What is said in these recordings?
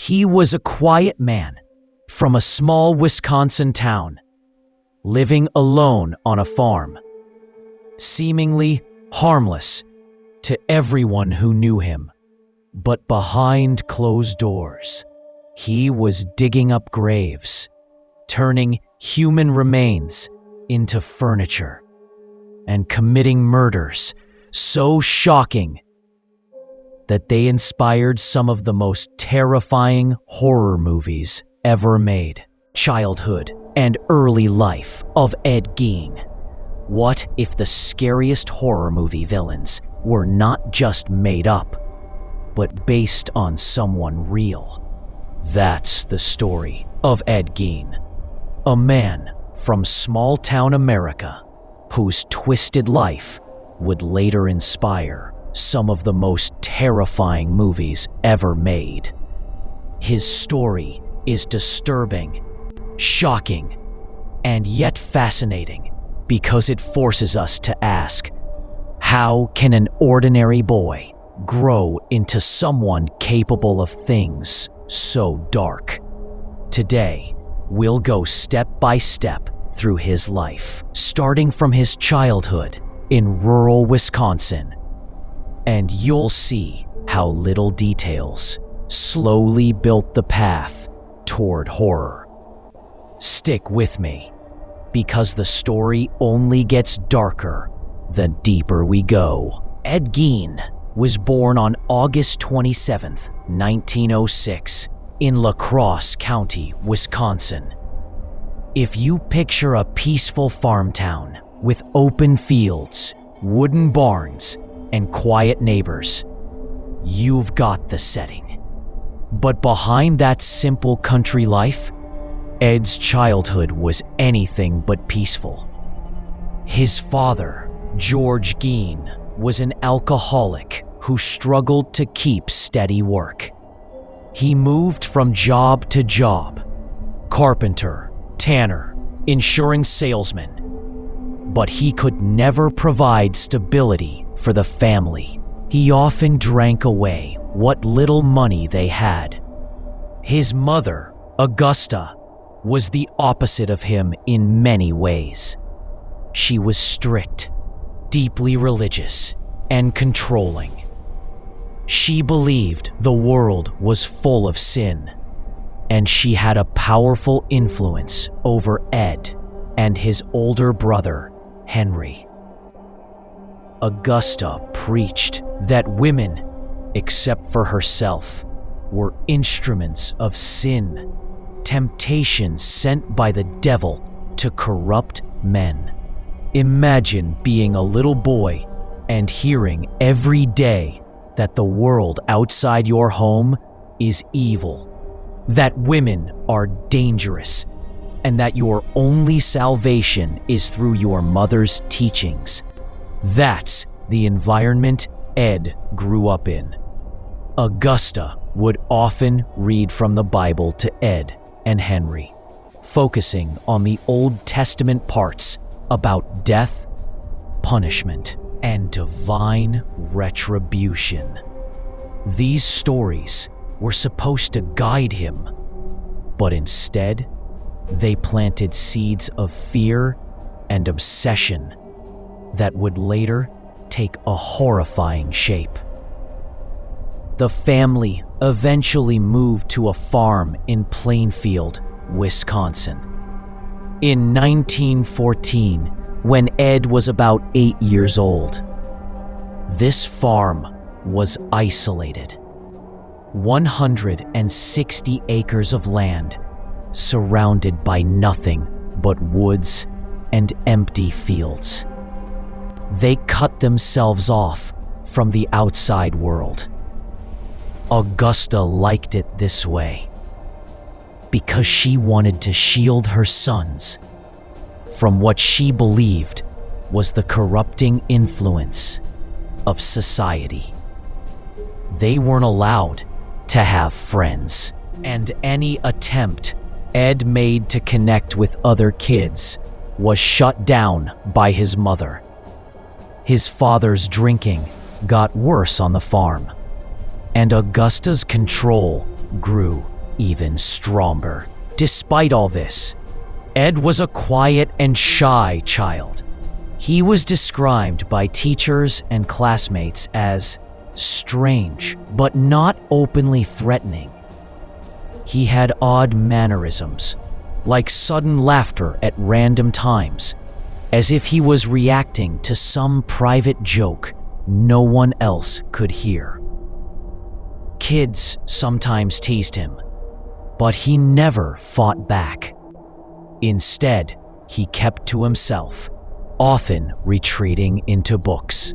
He was a quiet man from a small Wisconsin town, living alone on a farm, seemingly harmless to everyone who knew him. But behind closed doors, he was digging up graves, turning human remains into furniture, and committing murders so shocking that they inspired some of the most terrifying horror movies ever made. Childhood and early life of Ed Gein. What if the scariest horror movie villains were not just made up, but based on someone real? That's the story of Ed Gein, a man from small-town America whose twisted life would later inspire some of the most terrifying movies ever made. His story is disturbing, shocking, and yet fascinating because it forces us to ask, how can an ordinary boy grow into someone capable of things so dark? Today, we'll go step by step through his life, starting from his childhood in rural Wisconsin. And you'll see how little details slowly built the path toward horror. Stick with me, because the story only gets darker the deeper we go. Ed Gein was born on August 27, 1906, in La Crosse County, Wisconsin. If you picture a peaceful farm town with open fields, wooden barns, and quiet neighbors, you've got the setting. But behind that simple country life, Ed's childhood was anything but peaceful. His father, George Gein, was an alcoholic who struggled to keep steady work. He moved from job to job, carpenter, tanner, insurance salesman, but he could never provide stability for the family. He often drank away what little money they had. His mother, Augusta, was the opposite of him in many ways. She was strict, deeply religious, and controlling. She believed the world was full of sin, and she had a powerful influence over Ed and his older brother, Henry. Augusta preached that women, except for herself, were instruments of sin, temptations sent by the devil to corrupt men. Imagine being a little boy and hearing every day that the world outside your home is evil, that women are dangerous, and that your only salvation is through your mother's teachings. That's the environment Ed grew up in. Augusta would often read from the Bible to Ed and Henry, focusing on the Old Testament parts about death, punishment, and divine retribution. These stories were supposed to guide him, but instead, they planted seeds of fear and obsession that would later take a horrifying shape. The family eventually moved to a farm in Plainfield, Wisconsin. In 1914, when Ed was about 8 years old, this farm was isolated. 160 acres of land, surrounded by nothing but woods and empty fields. They cut themselves off from the outside world. Augusta liked it this way because she wanted to shield her sons from what she believed was the corrupting influence of society. They weren't allowed to have friends, and any attempt Ed made to connect with other kids was shut down by his mother. His father's drinking got worse on the farm, and Augusta's control grew even stronger. Despite all this, Ed was a quiet and shy child. He was described by teachers and classmates as strange, but not openly threatening. He had odd mannerisms, like sudden laughter at random times, as if he was reacting to some private joke no one else could hear. Kids sometimes teased him, but he never fought back. Instead, he kept to himself, often retreating into books.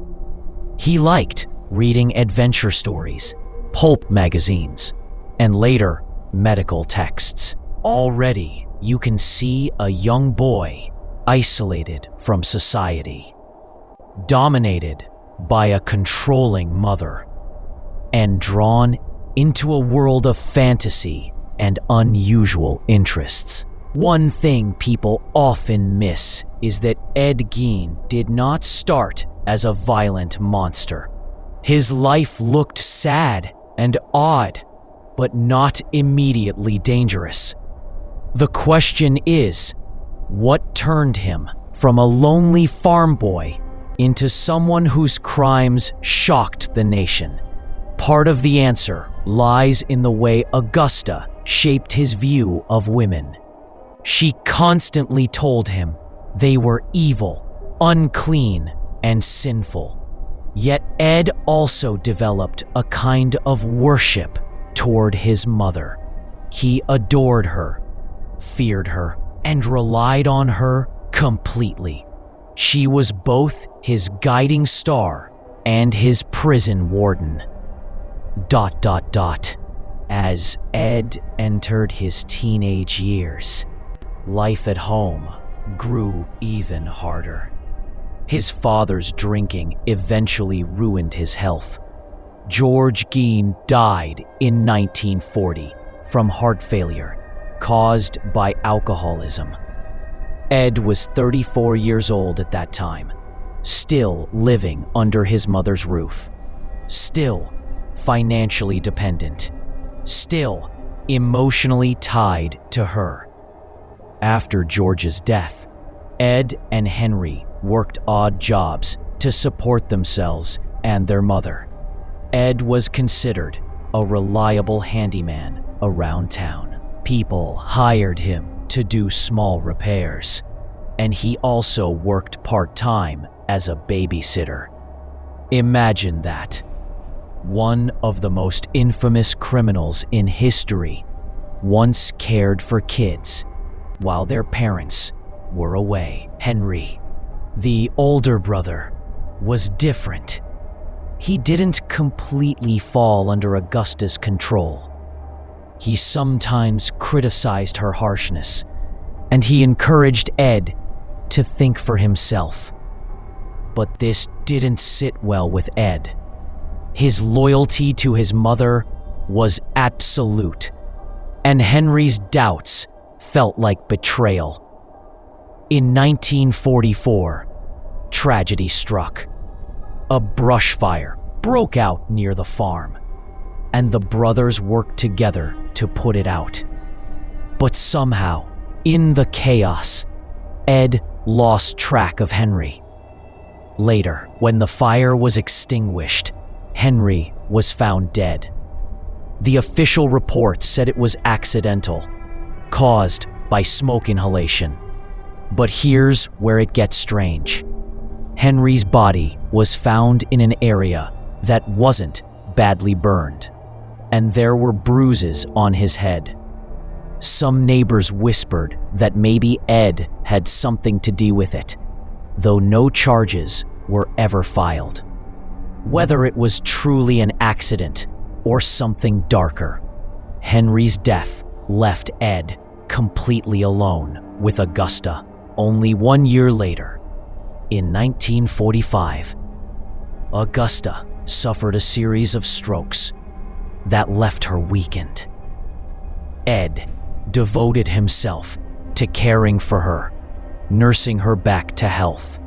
He liked reading adventure stories, pulp magazines, and later, medical texts. Already, you can see a young boy isolated from society, dominated by a controlling mother, and drawn into a world of fantasy and unusual interests. One thing people often miss is that Ed Gein did not start as a violent monster. His life looked sad and odd, but not immediately dangerous. The question is, what turned him from a lonely farm boy into someone whose crimes shocked the nation? Part of the answer lies in the way Augusta shaped his view of women. She constantly told him they were evil, unclean, and sinful. Yet Ed also developed a kind of worship toward his mother. He adored her, feared her, and relied on her completely. She was both his guiding star and his prison warden. ... As Ed entered his teenage years, life at home grew even harder. His father's drinking eventually ruined his health. George Gein died in 1940 from heart failure caused by alcoholism. Ed was 34 years old at that time, still living under his mother's roof, still financially dependent, still emotionally tied to her. After George's death, Ed and Henry worked odd jobs to support themselves and their mother. Ed was considered a reliable handyman around town. People hired him to do small repairs, and he also worked part-time as a babysitter. Imagine that. One of the most infamous criminals in history once cared for kids while their parents were away. Henry, the older brother, was different. He didn't completely fall under Augusta's control. He sometimes criticized her harshness, and he encouraged Ed to think for himself. But this didn't sit well with Ed. His loyalty to his mother was absolute, and Henry's doubts felt like betrayal. In 1944, tragedy struck. A brush fire broke out near the farm, and the brothers worked together to put it out. But somehow, in the chaos, Ed lost track of Henry. Later, when the fire was extinguished, Henry was found dead. The official report said it was accidental, caused by smoke inhalation. But here's where it gets strange. Henry's body was found in an area that wasn't badly burned, and there were bruises on his head. Some neighbors whispered that maybe Ed had something to do with it, though no charges were ever filed. Whether it was truly an accident or something darker, Henry's death left Ed completely alone with Augusta. Only 1 year later, in 1945, Augusta suffered a series of strokes that left her weakened. Ed devoted himself to caring for her, nursing her back to health.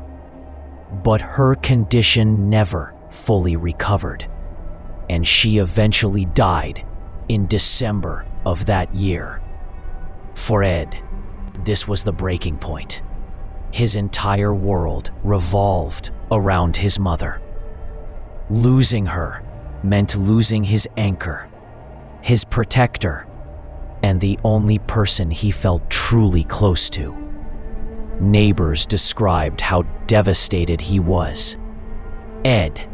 But her condition never fully recovered, and she eventually died in December of that year. For Ed, this was the breaking point. His entire world revolved around his mother. Losing her meant losing his anchor, his protector, and the only person he felt truly close to. Neighbors described how devastated he was. Ed,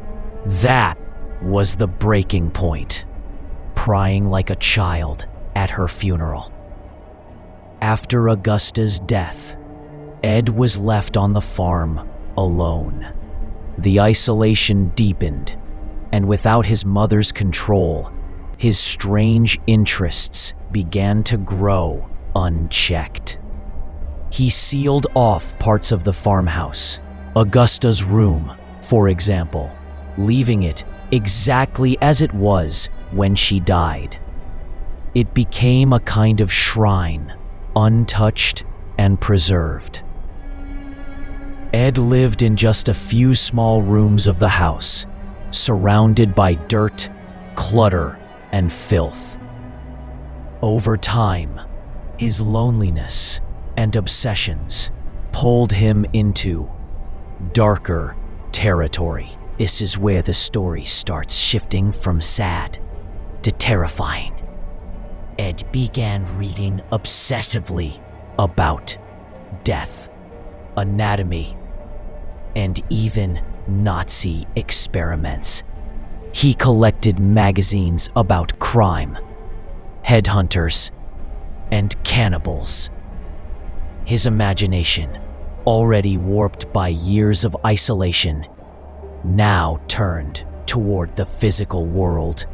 that was the breaking point, crying like a child at her funeral. After Augusta's death, Ed was left on the farm alone. The isolation deepened, and without his mother's control, his strange interests began to grow unchecked. He sealed off parts of the farmhouse, Augusta's room, for example, leaving it exactly as it was when she died. It became a kind of shrine, untouched and preserved. Ed lived in just a few small rooms of the house, surrounded by dirt, clutter, and filth. Over time, his loneliness and obsessions pulled him into darker territory. This is where the story starts shifting from sad to terrifying. Ed began reading obsessively about death, anatomy, and even Nazi experiments. He collected magazines about crime, headhunters, and cannibals. His imagination, already warped by years of isolation, now turned toward the physical world.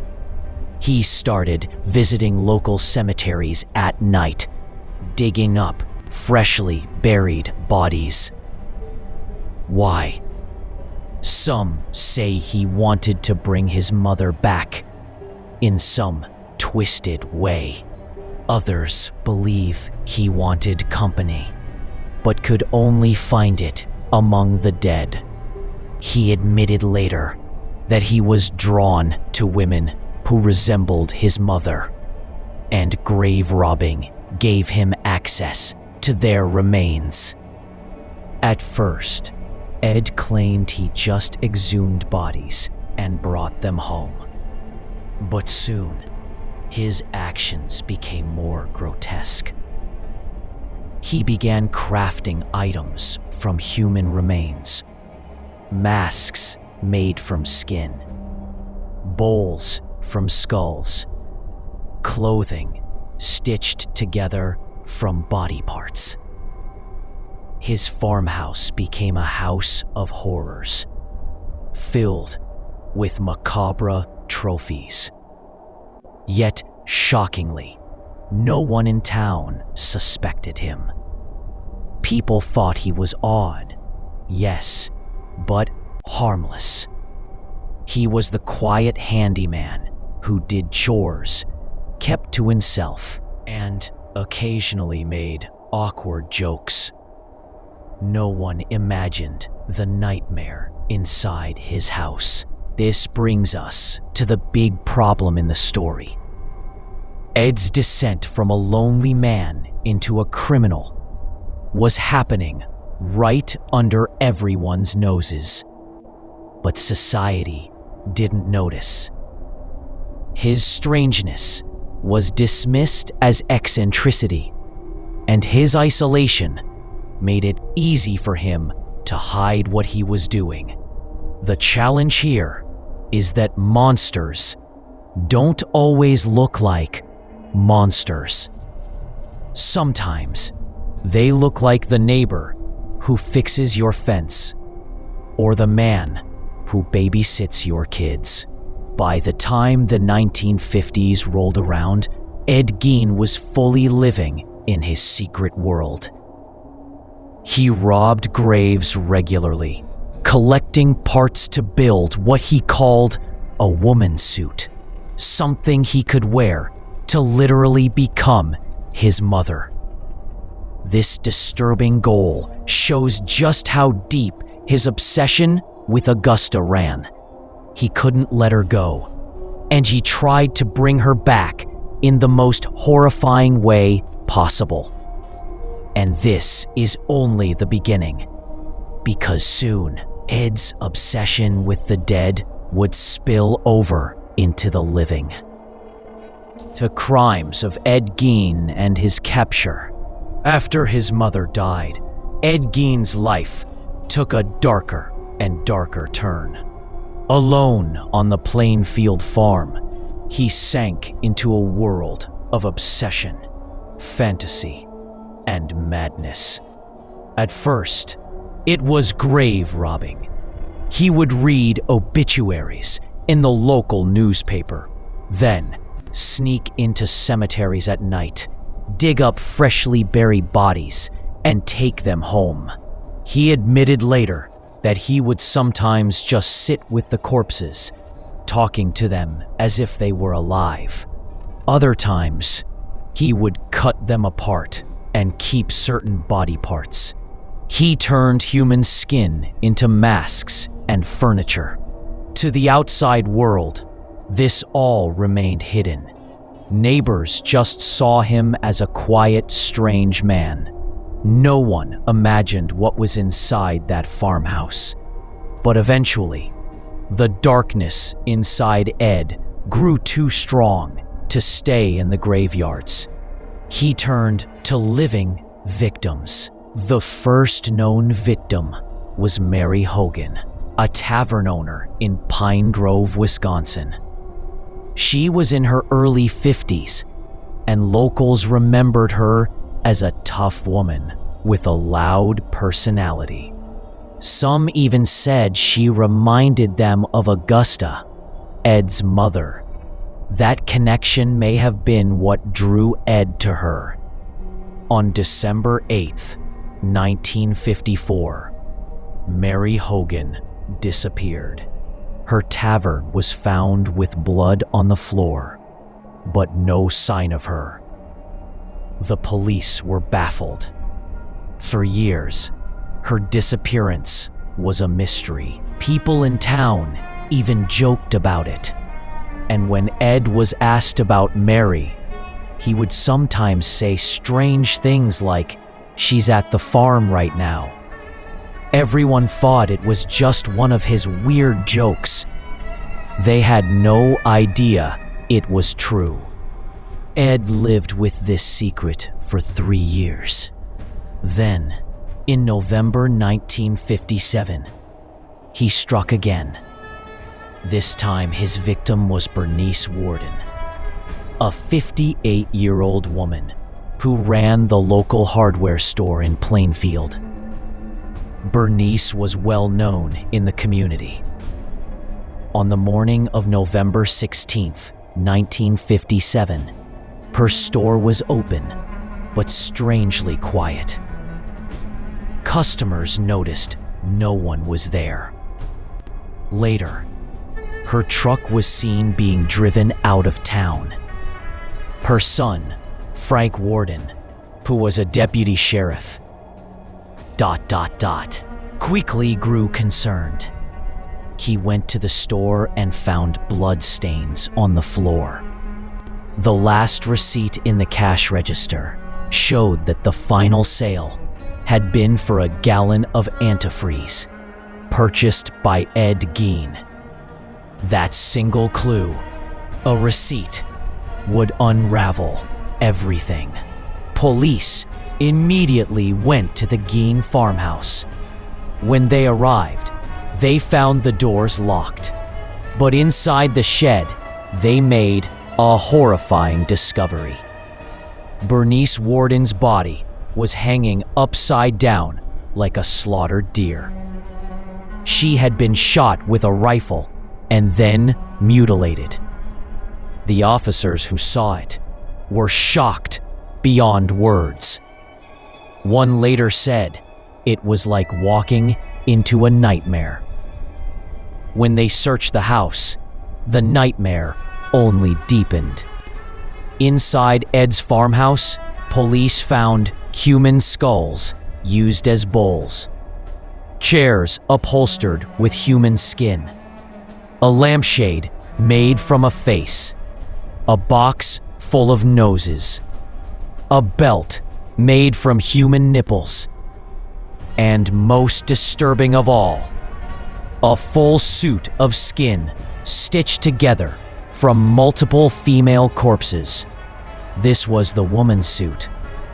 He started visiting local cemeteries at night, digging up freshly buried bodies. Why? Some say he wanted to bring his mother back in some twisted way. Others believe he wanted company, but could only find it among the dead. He admitted later that he was drawn to women who resembled his mother, and grave robbing gave him access to their remains. At first, Ed claimed he just exhumed bodies and brought them home. But soon, his actions became more grotesque. He began crafting items from human remains, masks made from skin, bowls from skulls, clothing stitched together from body parts. His farmhouse became a house of horrors, filled with macabre trophies. Yet, shockingly, no one in town suspected him. People thought he was odd, yes, but harmless. He was the quiet handyman who did chores, kept to himself, and occasionally made awkward jokes. No one imagined the nightmare inside his house. This brings us to the big problem in the story. Ed's descent from a lonely man into a criminal was happening right under everyone's noses. But society didn't notice. His strangeness was dismissed as eccentricity, and his isolation made it easy for him to hide what he was doing. The challenge here is that monsters don't always look like monsters. Sometimes they look like the neighbor who fixes your fence or the man who babysits your kids. By the time the 1950s rolled around, Ed Gein was fully living in his secret world. He robbed graves regularly, collecting parts to build what he called a woman suit, something he could wear to literally become his mother. This disturbing goal shows just how deep his obsession with Augusta ran. He couldn't let her go, and he tried to bring her back in the most horrifying way possible. And this is only the beginning, because soon Ed's obsession with the dead would spill over into the living. The crimes of Ed Gein and his capture. After his mother died, Ed Gein's life took a darker and darker turn. Alone on the Plainfield farm, he sank into a world of obsession, fantasy, and madness. At first, it was grave robbing. He would read obituaries in the local newspaper, then sneak into cemeteries at night, dig up freshly buried bodies, and take them home. He admitted later that he would sometimes just sit with the corpses, talking to them as if they were alive. Other times, he would cut them apart and keep certain body parts. He turned human skin into masks and furniture. To the outside world, this all remained hidden. Neighbors just saw him as a quiet, strange man. No one imagined what was inside that farmhouse. But eventually, the darkness inside Ed grew too strong to stay in the graveyards. He turned to living victims. The first known victim was Mary Hogan, a tavern owner in Pine Grove, Wisconsin. She was in her early 50s, and locals remembered her as a tough woman with a loud personality. Some even said she reminded them of Augusta, Ed's mother. That connection may have been what drew Ed to her. On December 8th, 1954, Mary Hogan disappeared. Her tavern was found with blood on the floor, but no sign of her. The police were baffled. For years, her disappearance was a mystery. People in town even joked about it. And when Ed was asked about Mary, he would sometimes say strange things like, "She's at the farm right now." Everyone thought it was just one of his weird jokes. They had no idea it was true. Ed lived with this secret for 3 years. Then, in November 1957, he struck again. This time, his victim was Bernice Warden, a 58-year-old woman who ran the local hardware store in Plainfield. Bernice was well known in the community. On the morning of November 16th, 1957, her store was open, but strangely quiet. Customers noticed no one was there. Later, her truck was seen being driven out of town. Her son, Frank Warden, who was a deputy sheriff, quickly grew concerned. He went to the store and found bloodstains on the floor. The last receipt in the cash register showed that the final sale had been for a gallon of antifreeze, purchased by Ed Gein. That single clue, a receipt, would unravel everything. Police immediately went to the Gein farmhouse. When they arrived, they found the doors locked. But inside the shed, they made a horrifying discovery. Bernice Warden's body was hanging upside down like a slaughtered deer. She had been shot with a rifle and then mutilated. The officers who saw it were shocked beyond words. One later said it was like walking into a nightmare. When they searched the house, the nightmare only deepened. Inside Ed's farmhouse, police found human skulls used as bowls, chairs upholstered with human skin, a lampshade made from a face, a box full of noses, a belt made from human nipples, and most disturbing of all, a full suit of skin stitched together from multiple female corpses. This was the woman's suit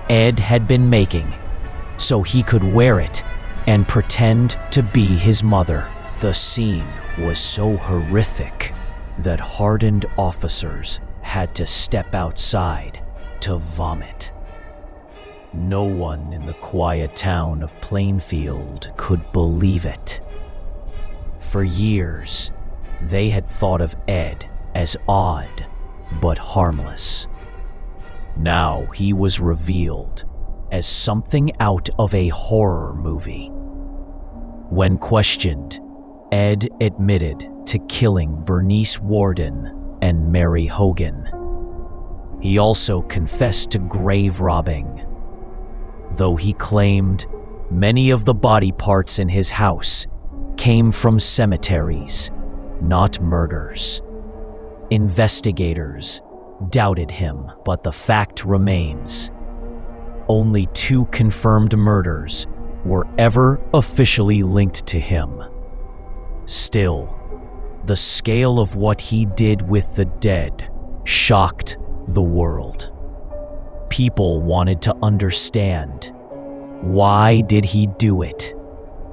Ed had been making, so he could wear it and pretend to be his mother. The scene was so horrific that hardened officers had to step outside to vomit. No one in the quiet town of Plainfield could believe it. For years, they had thought of Ed as odd but harmless. Now he was revealed as something out of a horror movie. When questioned, Ed admitted to killing Bernice Warden and Mary Hogan. He also confessed to grave robbing, though he claimed many of the body parts in his house came from cemeteries, not murders. Investigators doubted him, but the fact remains: only 2 confirmed murders were ever officially linked to him. Still, the scale of what he did with the dead shocked the world. People wanted to understand, why did he do it?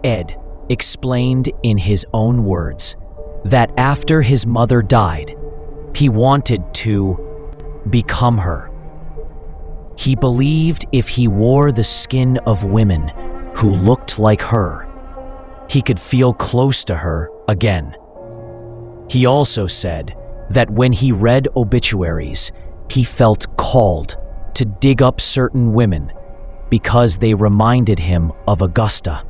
Ed explained in his own words that after his mother died, he wanted to become her. He believed if he wore the skin of women who looked like her, he could feel close to her again. He also said that when he read obituaries, he felt called to dig up certain women because they reminded him of Augusta.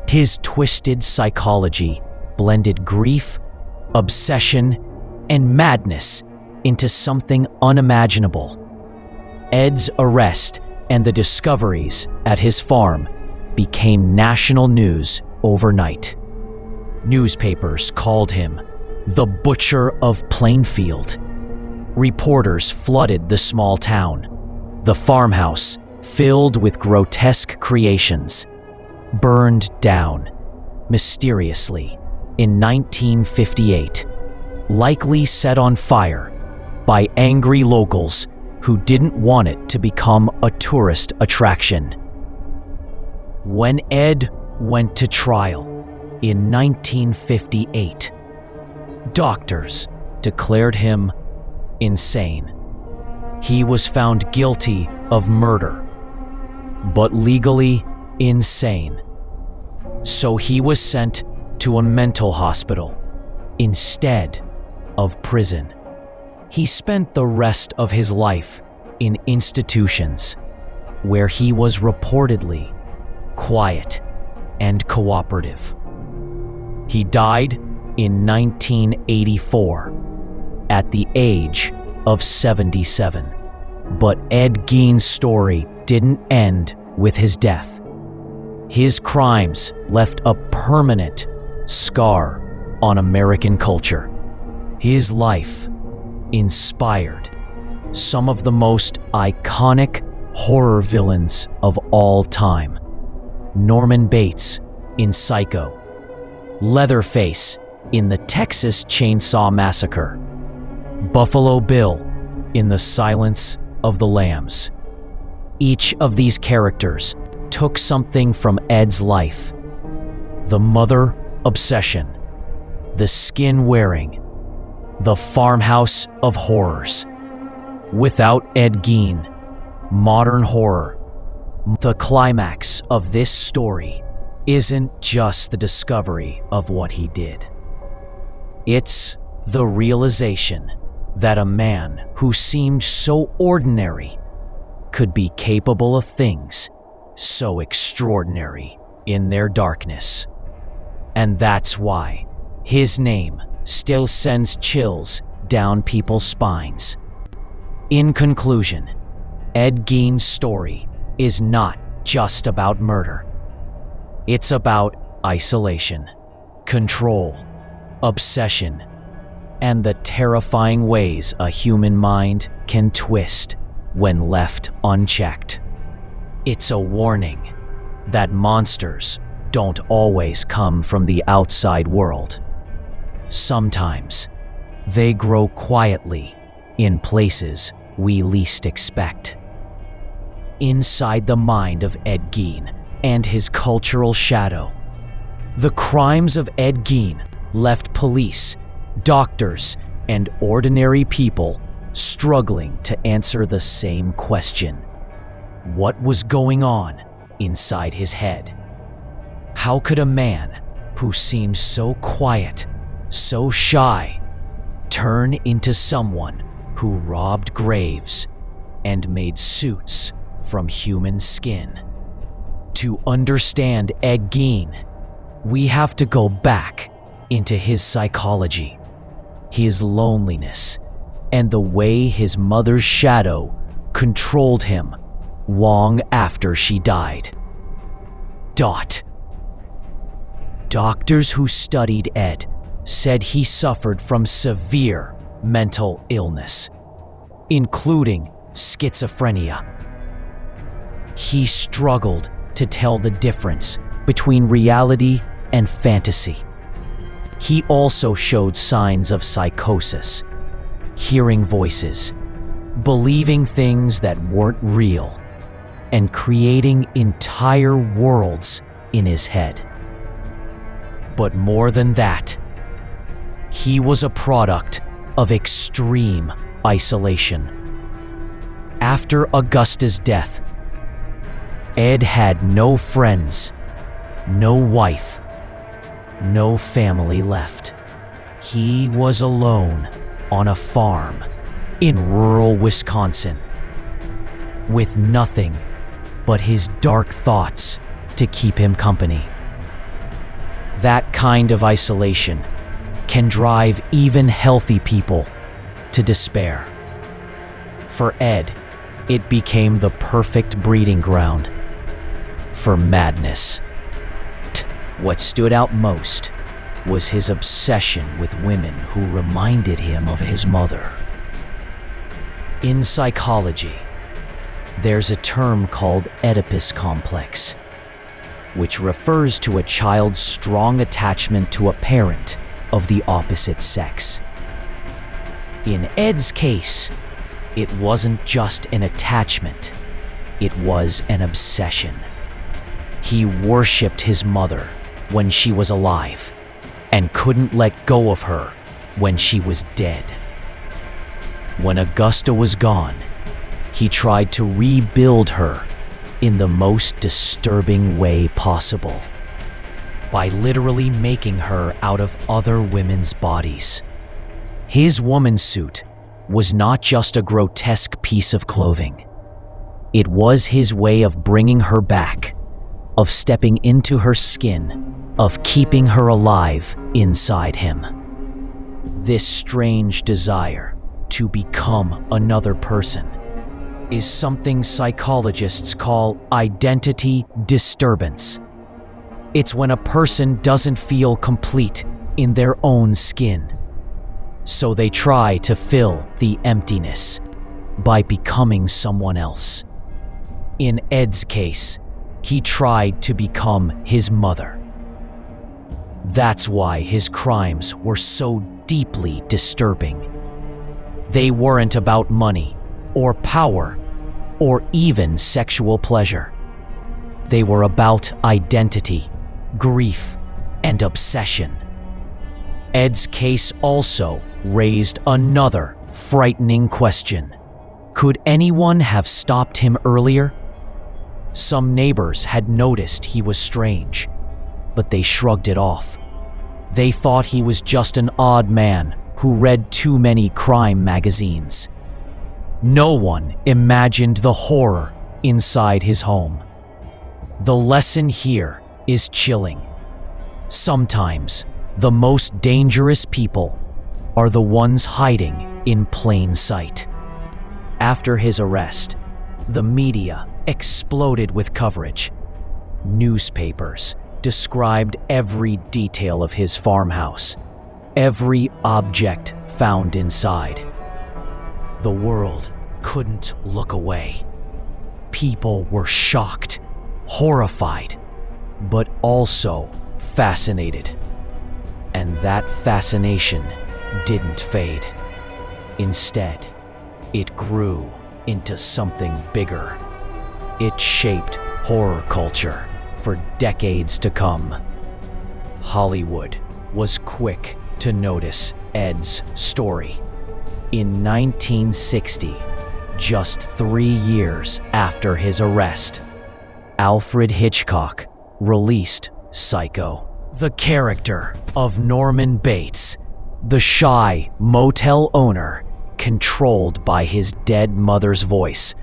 His twisted psychology blended grief, obsession, and madness into something unimaginable. Ed's arrest and the discoveries at his farm became national news overnight. Newspapers called him the Butcher of Plainfield. Reporters flooded the small town. The farmhouse, filled with grotesque creations, burned down mysteriously in 1958, likely set on fire by angry locals who didn't want it to become a tourist attraction. When Ed went to trial in 1958, doctors declared him insane. He was found guilty of murder, but legally insane. So he was sent to a mental hospital instead of prison. He spent the rest of his life in institutions where he was reportedly quiet and cooperative. He died in 1984 at the age of 77. But Ed Gein's story didn't end with his death. His crimes left a permanent scar on American culture. His life inspired some of the most iconic horror villains of all time. Norman Bates in Psycho, Leatherface in the Texas Chainsaw Massacre, Buffalo Bill in The Silence of the Lambs. Each of these characters took something from Ed's life: the mother obsession, the skin wearing, the farmhouse of horrors. Without Ed Gein, modern horror, the climax of this story isn't just the discovery of what he did. It's the realization that a man who seemed so ordinary could be capable of things so extraordinary in their darkness. And that's why his name still sends chills down people's spines. In conclusion, Ed Gein's story is not just about murder. It's about isolation, control, obsession, and the terrifying ways a human mind can twist when left unchecked. It's a warning that monsters don't always come from the outside world. Sometimes they grow quietly in places we least expect. Inside the mind of Ed Gein and his cultural shadow, the crimes of Ed Gein left police, doctors, and ordinary people struggling to answer the same question. What was going on inside his head? How could a man who seemed so quiet, so shy, turn into someone who robbed graves and made suits from human skin? To understand Ed Gein, we have to go back into his psychology, his loneliness, and the way his mother's shadow controlled him long after she died. Doctors who studied Ed said he suffered from severe mental illness, including schizophrenia. He struggled to tell the difference between reality and fantasy. He also showed signs of psychosis, hearing voices, believing things that weren't real, and creating entire worlds in his head. But more than that, he was a product of extreme isolation. After Augusta's death, Ed had no friends, no wife, no family left. He was alone on a farm in rural Wisconsin, with nothing but his dark thoughts to keep him company. That kind of isolation can drive even healthy people to despair. For Ed, it became the perfect breeding ground for madness. What stood out most was his obsession with women who reminded him of his mother. In psychology, there's a term called Oedipus complex, which refers to a child's strong attachment to a parent of the opposite sex. In Ed's case, it wasn't just an attachment, it was an obsession. He worshipped his mother when she was alive and couldn't let go of her when she was dead. When Augusta was gone, he tried to rebuild her in the most disturbing way possible, by literally making her out of other women's bodies. His woman suit was not just a grotesque piece of clothing. It was his way of bringing her back, of stepping into her skin, of keeping her alive inside him. This strange desire to become another person is something psychologists call identity disturbance. It's when a person doesn't feel complete in their own skin, so they try to fill the emptiness by becoming someone else. In Ed's case, he tried to become his mother. That's why his crimes were so deeply disturbing. They weren't about money or power or even sexual pleasure. They were about identity, grief, and obsession. Ed's case also raised another frightening question. Could anyone have stopped him earlier? Some neighbors had noticed he was strange, but they shrugged it off. They thought he was just an odd man who read too many crime magazines. No one imagined the horror inside his home. The lesson here is chilling. Sometimes the most dangerous people are the ones hiding in plain sight. After his arrest, the media exploded with coverage. Newspapers described every detail of his farmhouse, every object found inside. The world couldn't look away. People were shocked, horrified, but also fascinated. And that fascination didn't fade. Instead, it grew into something bigger. It shaped horror culture for decades to come. Hollywood was quick to notice Ed's story. In 1960, just 3 years after his arrest, Alfred Hitchcock released Psycho. The character of Norman Bates, the shy motel owner controlled by his dead mother's voice,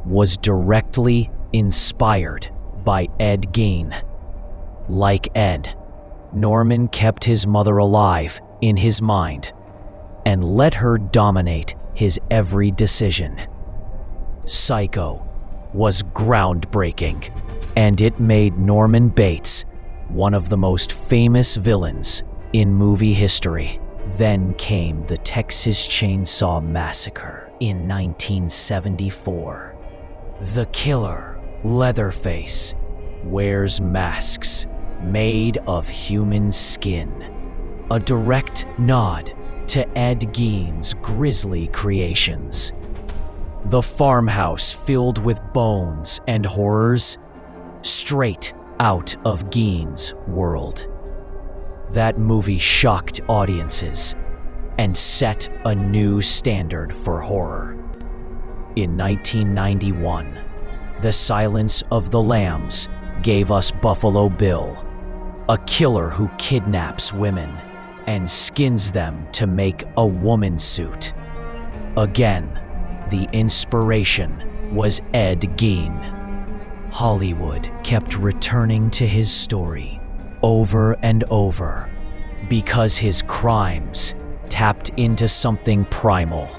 was directly inspired by Ed Gein. Like Ed, Norman kept his mother alive in his mind and let her dominate his every decision. Psycho was groundbreaking, and it made Norman Bates one of the most famous villains in movie history. Then came the Texas Chainsaw Massacre in 1974. The killer, Leatherface, wears masks made of human skin, a direct nod to Ed Gein's grisly creations. The farmhouse filled with bones and horrors, straight out of Gein's world. That movie shocked audiences and set a new standard for horror. In 1991, The Silence of the Lambs gave us Buffalo Bill, a killer who kidnaps women and skins them to make a woman suit. Again, the inspiration was Ed Gein. Hollywood kept returning to his story over and over because his crimes tapped into something primal: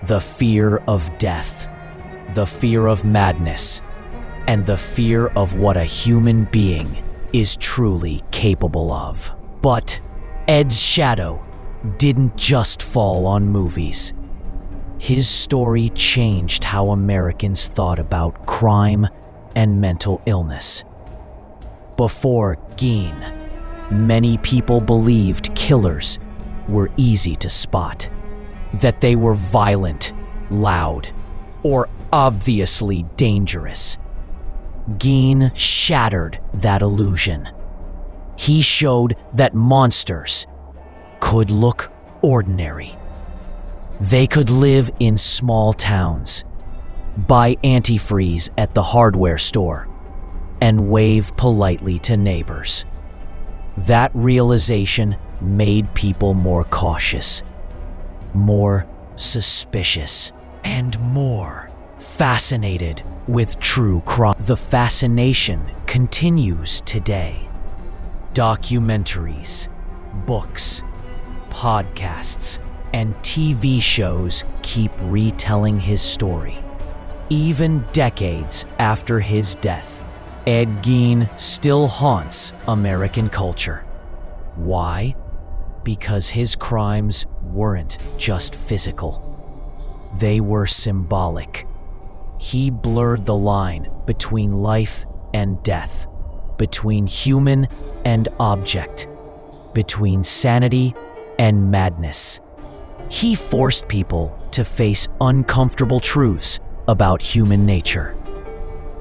the fear of death, the fear of madness, and the fear of what a human being is truly capable of. But Ed's shadow didn't just fall on movies. His story changed how Americans thought about crime and mental illness. Before Gein, many people believed killers were easy to spot, that they were violent, loud, or obviously dangerous. Gein shattered that illusion. He showed that monsters could look ordinary. They could live in small towns, buy antifreeze at the hardware store, and wave politely to neighbors. That realization made people more cautious, more suspicious, and more fascinated with true crime. The fascination continues today. Documentaries, books, podcasts, and TV shows keep retelling his story. Even decades after his death, Ed Gein still haunts American culture. Why? Because his crimes weren't just physical. They were symbolic. He blurred the line between life and death, between human and object, between sanity and madness. He forced people to face uncomfortable truths about human nature.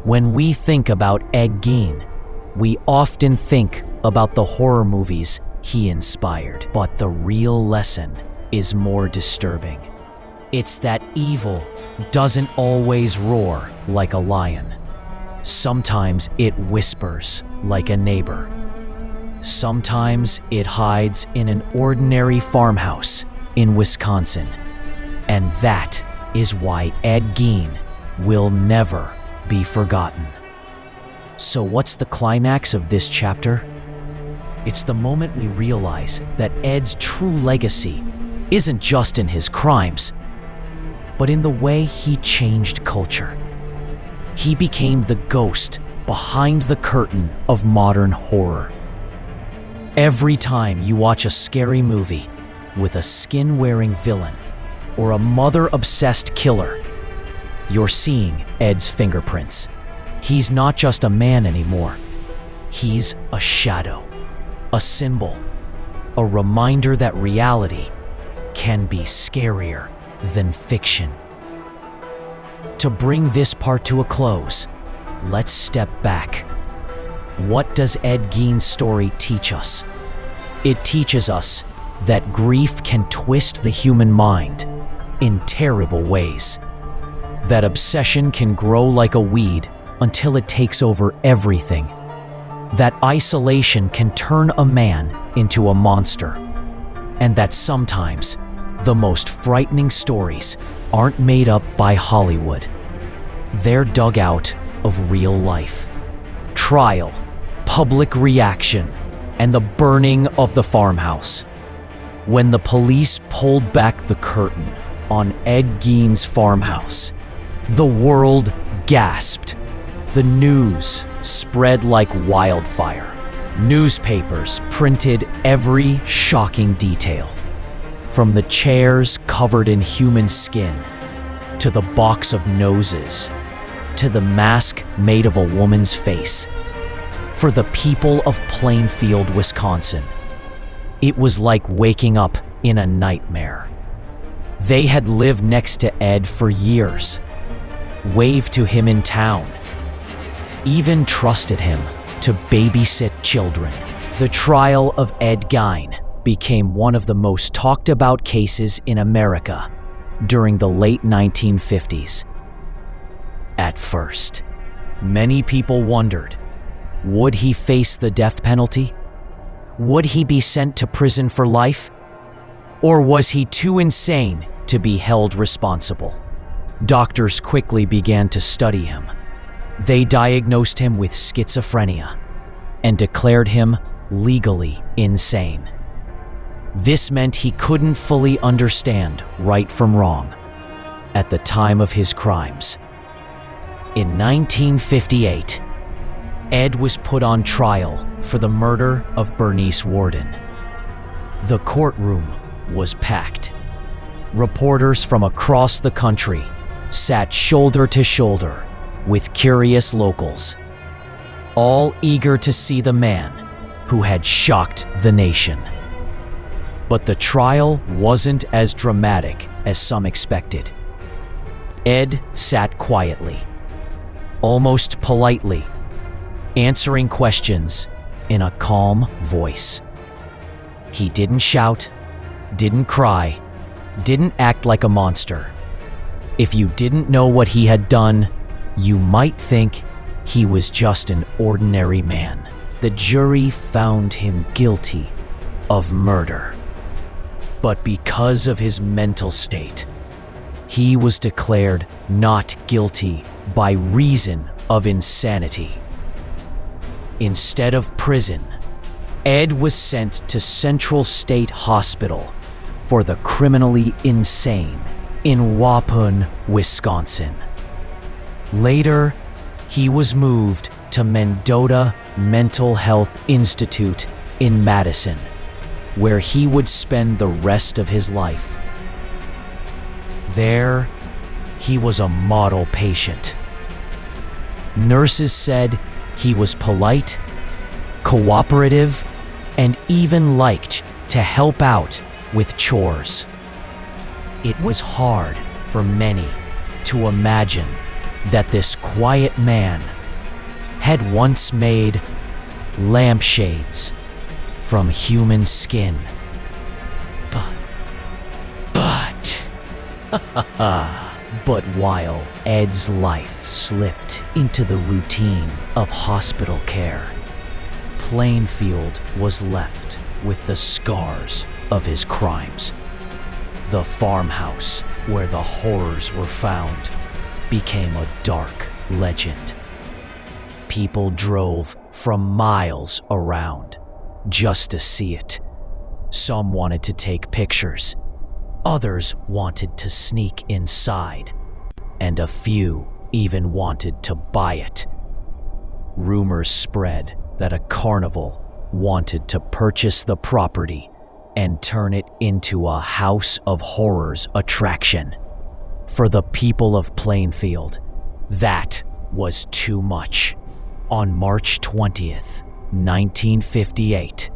When we think about Ed Gein, we often think about the horror movies he inspired. But the real lesson is more disturbing. It's that evil doesn't always roar like a lion. Sometimes it whispers like a neighbor. Sometimes it hides in an ordinary farmhouse in Wisconsin. And that is why Ed Gein will never be forgotten. So what's the climax of this chapter? It's the moment we realize that Ed's true legacy isn't just in his crimes, but in the way he changed culture. He became the ghost behind the curtain of modern horror. Every time you watch a scary movie, with a skin-wearing villain or a mother-obsessed killer, you're seeing Ed's fingerprints. He's not just a man anymore. He's a shadow, a symbol, a reminder that reality can be scarier than fiction. To bring this part to a close, let's step back. What does Ed Gein's story teach us? It teaches us that grief can twist the human mind in terrible ways. That obsession can grow like a weed until it takes over everything. That isolation can turn a man into a monster. And that sometimes the most frightening stories aren't made up by Hollywood. They're dug out of real life. Trial, public reaction, and the burning of the farmhouse. When the police pulled back the curtain on Ed Gein's farmhouse, the world gasped. The news spread like wildfire. Newspapers printed every shocking detail, from the chairs covered in human skin, to the box of noses, to the mask made of a woman's face. For the people of Plainfield, Wisconsin, it was like waking up in a nightmare. They had lived next to Ed for years, waved to him in town, even trusted him to babysit children. The trial of Ed Gein became one of the most talked about cases in America during the late 1950s. At first, many people wondered, would he face the death penalty? Would he be sent to prison for life? Or was he too insane to be held responsible? Doctors quickly began to study him. They diagnosed him with schizophrenia and declared him legally insane. This meant he couldn't fully understand right from wrong at the time of his crimes. In 1958, Ed was put on trial for the murder of Bernice Worden. The courtroom was packed. Reporters from across the country sat shoulder to shoulder with curious locals, all eager to see the man who had shocked the nation. But the trial wasn't as dramatic as some expected. Ed sat quietly, almost politely, answering questions in a calm voice. He didn't shout, didn't cry, didn't act like a monster. If you didn't know what he had done, you might think he was just an ordinary man. The jury found him guilty of murder. But because of his mental state, he was declared not guilty by reason of insanity. Instead of prison, Ed was sent to Central State Hospital for the criminally insane in Waupun, Wisconsin. Later, he was moved to Mendota Mental Health Institute in Madison, where he would spend the rest of his life. There, he was a model patient. Nurses said he was polite, cooperative, and even liked to help out with chores. It was hard for many to imagine that this quiet man had once made lampshades from human skin. But while Ed's life slipped into the routine of hospital care, Plainfield was left with the scars of his crimes. The farmhouse where the horrors were found became a dark legend. People drove from miles around just to see it. Some wanted to take pictures. Others wanted to sneak inside. And a few even wanted to buy it. Rumors spread that a carnival wanted to purchase the property and turn it into a House of Horrors attraction. For the people of Plainfield, that was too much. On March 20th, 1958,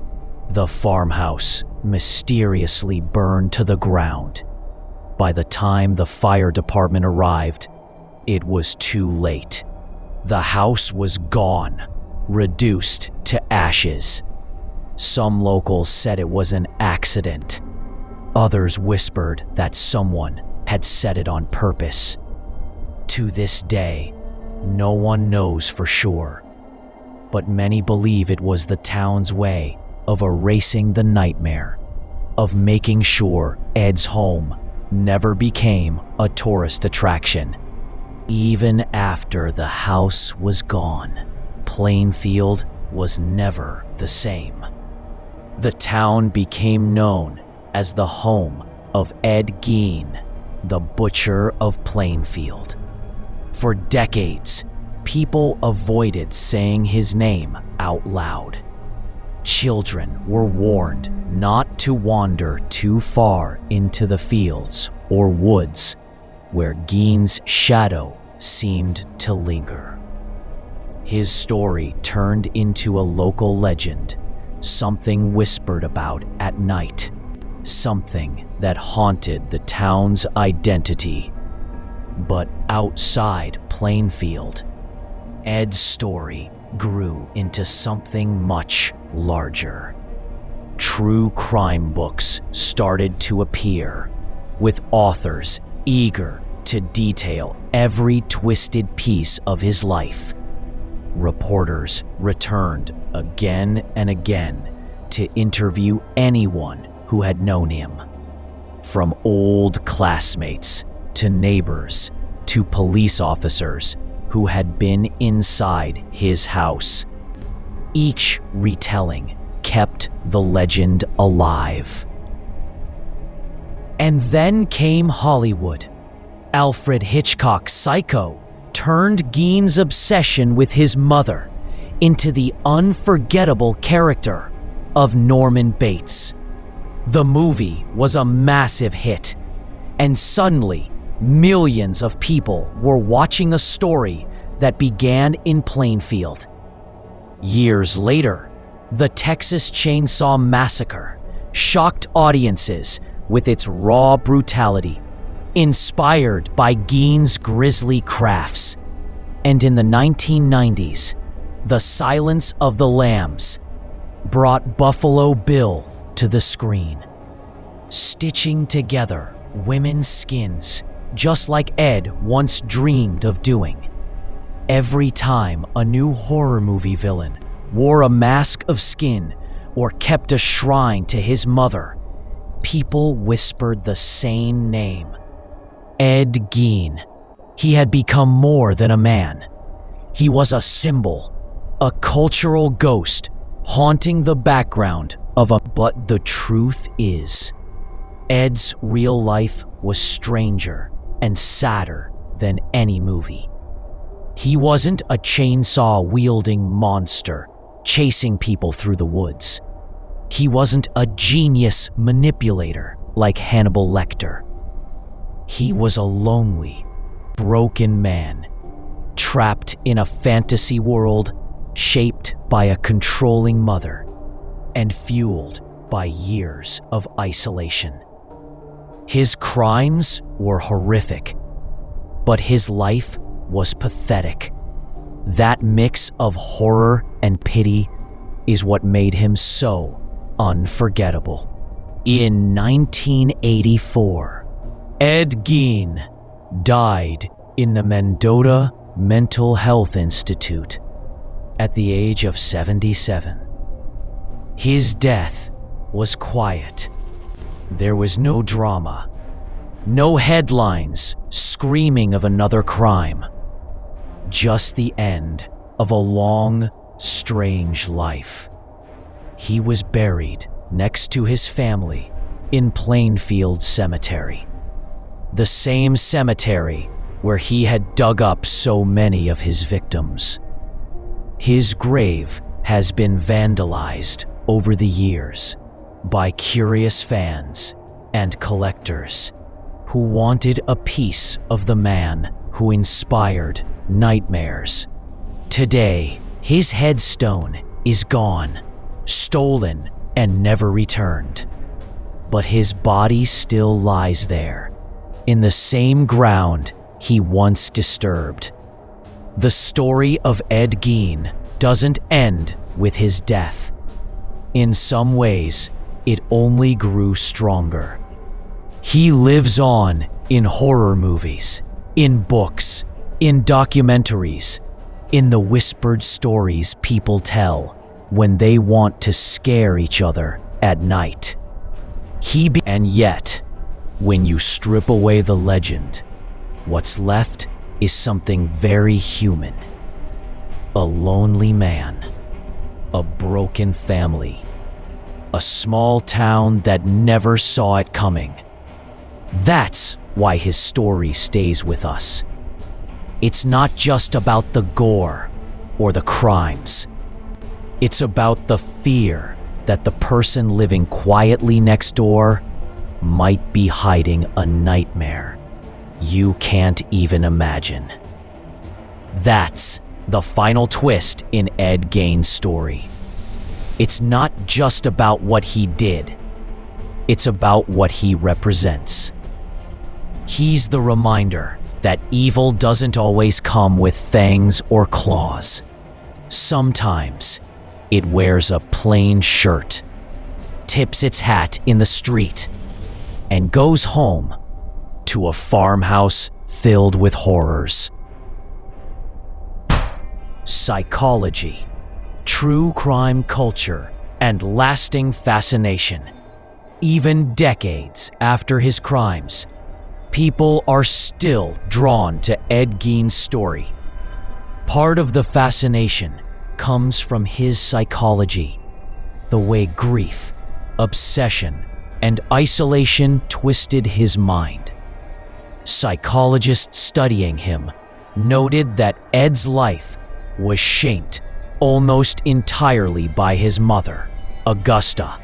the farmhouse mysteriously burned to the ground. By the time the fire department arrived, it was too late. The house was gone, reduced to ashes. Some locals said it was an accident. Others whispered that someone had set it on purpose. To this day, no one knows for sure, but many believe it was the town's way of erasing the nightmare, of making sure Ed's home never became a tourist attraction. Even after the house was gone, Plainfield was never the same. The town became known as the home of Ed Gein, the Butcher of Plainfield. For decades, people avoided saying his name out loud. Children were warned not to wander too far into the fields or woods where Gein's shadow seemed to linger. His story turned into a local legend, something whispered about at night, something that haunted the town's identity. But outside Plainfield, Ed's story grew into something much larger. True crime books started to appear, with authors eager to detail every twisted piece of his life. Reporters returned again and again to interview anyone who had known him, from old classmates to neighbors to police officers who had been inside his house. Each retelling kept the legend alive. And then came Hollywood. Alfred Hitchcock's Psycho turned Gein's obsession with his mother into the unforgettable character of Norman Bates. The movie was a massive hit, and suddenly millions of people were watching a story that began in Plainfield. Years later, the Texas Chainsaw Massacre shocked audiences with its raw brutality, inspired by Gein's grisly crafts. And in the 1990s, The Silence of the Lambs brought Buffalo Bill to the screen, stitching together women's skins just like Ed once dreamed of doing. Every time a new horror movie villain wore a mask of skin or kept a shrine to his mother, people whispered the same name: Ed Gein. He had become more than a man. He was a symbol, a cultural ghost haunting the background of a... But the truth is, Ed's real life was stranger and sadder than any movie. He wasn't a chainsaw-wielding monster chasing people through the woods. He wasn't a genius manipulator like Hannibal Lecter. He was a lonely, broken man, trapped in a fantasy world shaped by a controlling mother and fueled by years of isolation. His crimes were horrific, but his life was pathetic. That mix of horror and pity is what made him so unforgettable. In 1984, Ed Gein died in the Mendota Mental Health Institute at the age of 77. His death was quiet. There was no drama, no headlines screaming of another crime, just the end of a long, strange life. He was buried next to his family in Plainfield Cemetery, the same cemetery where he had dug up so many of his victims. His grave has been vandalized over the years, by curious fans and collectors who wanted a piece of the man who inspired nightmares. Today, his headstone is gone, stolen, and never returned. But his body still lies there, in the same ground he once disturbed. The story of Ed Gein doesn't end with his death. In some ways, it only grew stronger. He lives on in horror movies, in books, in documentaries, in the whispered stories people tell when they want to scare each other at night. And yet, when you strip away the legend, what's left is something very human. A lonely man, a broken family, a small town that never saw it coming. That's why his story stays with us. It's not just about the gore or the crimes. It's about the fear that the person living quietly next door might be hiding a nightmare you can't even imagine. That's the final twist in Ed Gein's story. It's not just about what he did. It's about what he represents. He's the reminder that evil doesn't always come with fangs or claws. Sometimes it wears a plain shirt, tips its hat in the street, and goes home to a farmhouse filled with horrors. Psychology, true crime culture, and lasting fascination. Even decades after his crimes, people are still drawn to Ed Gein's story. Part of the fascination comes from his psychology, the way grief, obsession, and isolation twisted his mind. Psychologists studying him noted that Ed's life was shaped almost entirely by his mother, Augusta.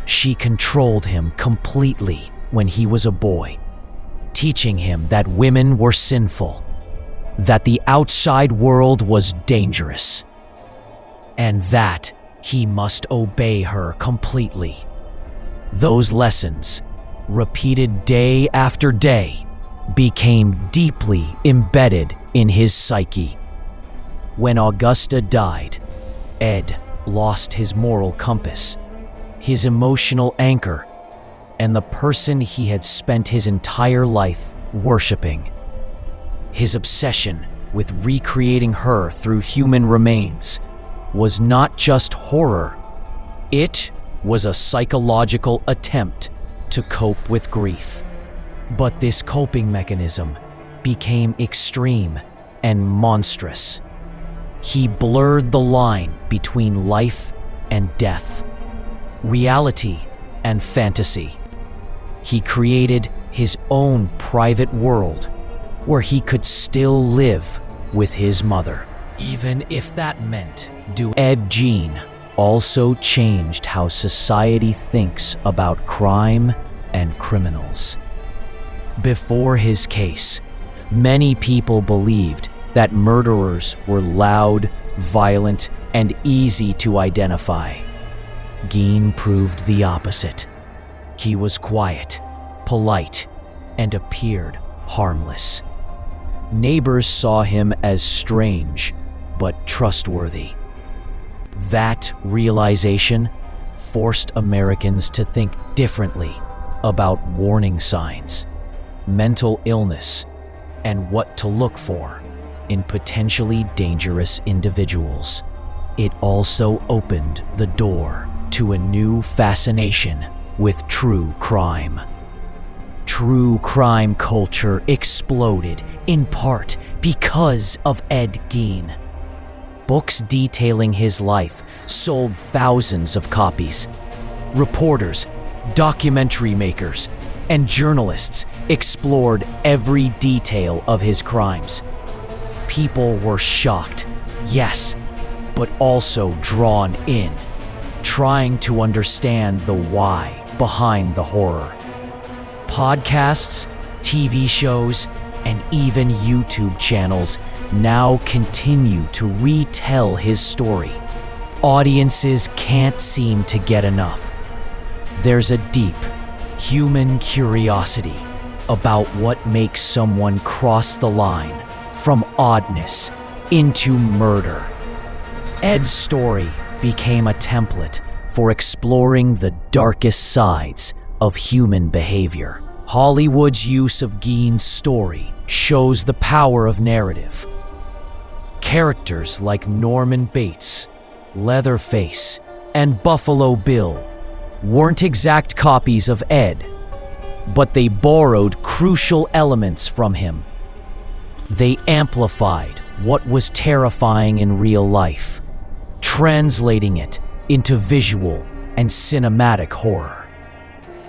She controlled him completely when he was a boy, teaching him that women were sinful, that the outside world was dangerous, and that he must obey her completely. Those lessons, repeated day after day, became deeply embedded in his psyche. When Augusta died, Ed lost his moral compass, his emotional anchor, and the person he had spent his entire life worshiping. His obsession with recreating her through human remains was not just horror, it was a psychological attempt to cope with grief. But this coping mechanism became extreme and monstrous. He blurred the line between life and death, reality and fantasy. He created his own private world where he could still live with his mother, even if that meant Ed Gein also changed how society thinks about crime and criminals. Before his case, many people believed that murderers were loud, violent, and easy to identify. Gein proved the opposite. He was quiet, polite, and appeared harmless. Neighbors saw him as strange, but trustworthy. That realization forced Americans to think differently about warning signs, mental illness, and what to look for in potentially dangerous individuals. It also opened the door to a new fascination with true crime. True crime culture exploded in part because of Ed Gein. Books detailing his life sold thousands of copies. Reporters, documentary makers, and journalists explored every detail of his crimes. People were shocked, yes, but also drawn in. trying to understand the why behind the horror. Podcasts, TV shows, and even YouTube channels now continue to retell his story. Audiences can't seem to get enough. There's a deep human curiosity about what makes someone cross the line from oddness into murder. Ed's story became a template for exploring the darkest sides of human behavior. Hollywood's use of Gein's story shows the power of narrative. Characters like Norman Bates, Leatherface, and Buffalo Bill weren't exact copies of Ed, but they borrowed crucial elements from him. They amplified what was terrifying in real life, translating it into visual and cinematic horror.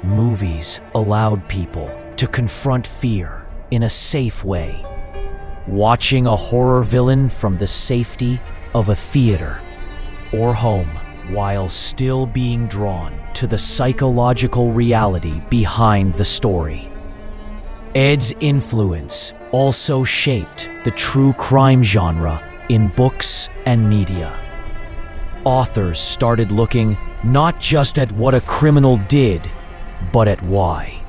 Movies allowed people to confront fear in a safe way. Watching a horror villain from the safety of a theater or home while still being drawn to the psychological reality behind the story. Ed's influence also shaped the true crime genre in books and media. Authors started looking not just at what a criminal did, but at why.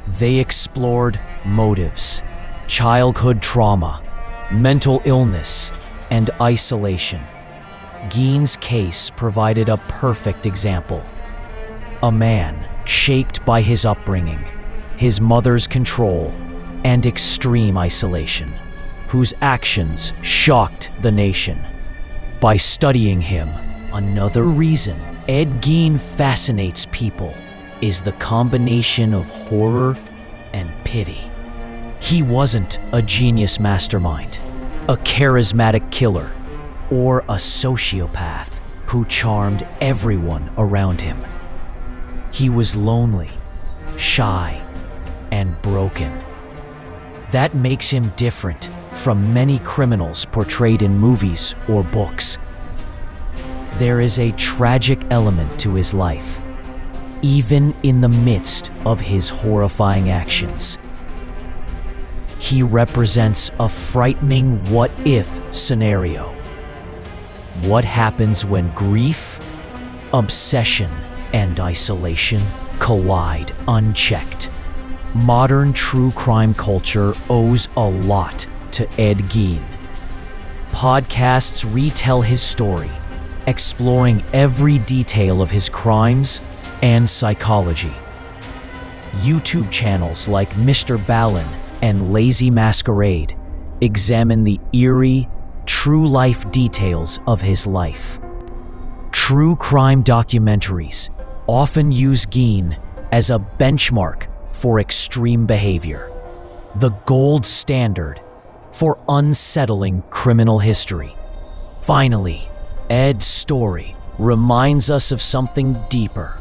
They explored motives, childhood trauma, mental illness, and isolation. Gein's case provided a perfect example. A man shaped by his upbringing, his mother's control, and extreme isolation, whose actions shocked the nation. By studying him, another reason Ed Gein fascinates people is the combination of horror and pity. He wasn't a genius mastermind, a charismatic killer, or a sociopath who charmed everyone around him. He was lonely, shy, and broken. That makes him different from many criminals portrayed in movies or books. There is a tragic element to his life, even in the midst of his horrifying actions. He represents a frightening what-if scenario. What happens when grief, obsession, and isolation collide unchecked? Modern true crime culture owes a lot to Ed Gein. Podcasts retell his story, exploring every detail of his crimes and psychology. YouTube channels like Mr. Ballen and Lazy Masquerade examine the eerie, true-life details of his life. True crime documentaries often use Gein as a benchmark for extreme behavior, the gold standard for unsettling criminal history. Finally, Ed's story reminds us of something deeper,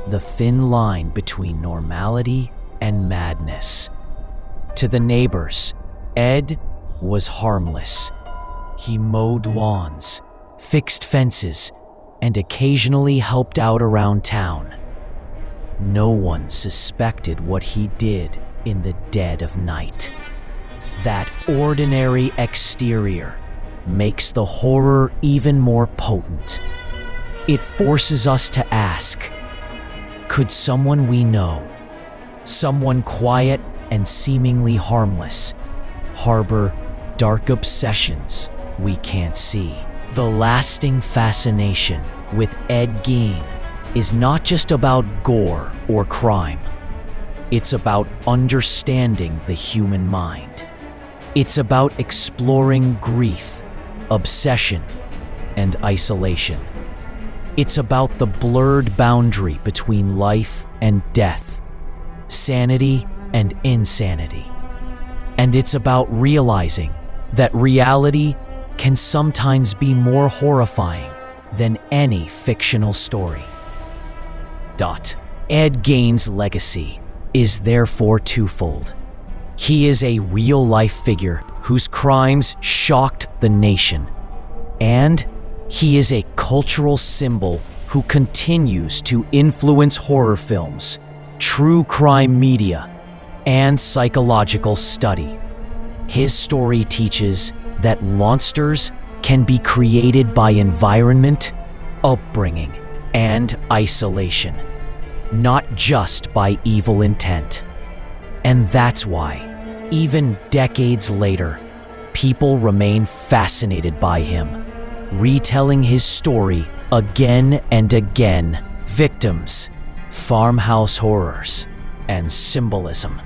the thin line between normality and madness. To the neighbors, Ed was harmless. He mowed lawns, fixed fences, and occasionally helped out around town. No one suspected what he did in the dead of night. That ordinary exterior makes the horror even more potent. It forces us to ask, could someone we know, someone quiet and seemingly harmless, harbor dark obsessions we can't see? The lasting fascination with Ed Gein is not just about gore or crime. It's about understanding the human mind. It's about exploring grief, obsession, and isolation. It's about the blurred boundary between life and death, sanity and insanity. And it's about realizing that reality can sometimes be more horrifying than any fictional story. Ed Gein's legacy is therefore twofold. He is a real-life figure whose crimes shocked the nation, and he is a cultural symbol who continues to influence horror films, true crime media, and psychological study. His story teaches that monsters can be created by environment, upbringing, and isolation, not just by evil intent. And that's why, even decades later, people remain fascinated by him, retelling his story again and again. Victims, farmhouse horrors, and symbolism.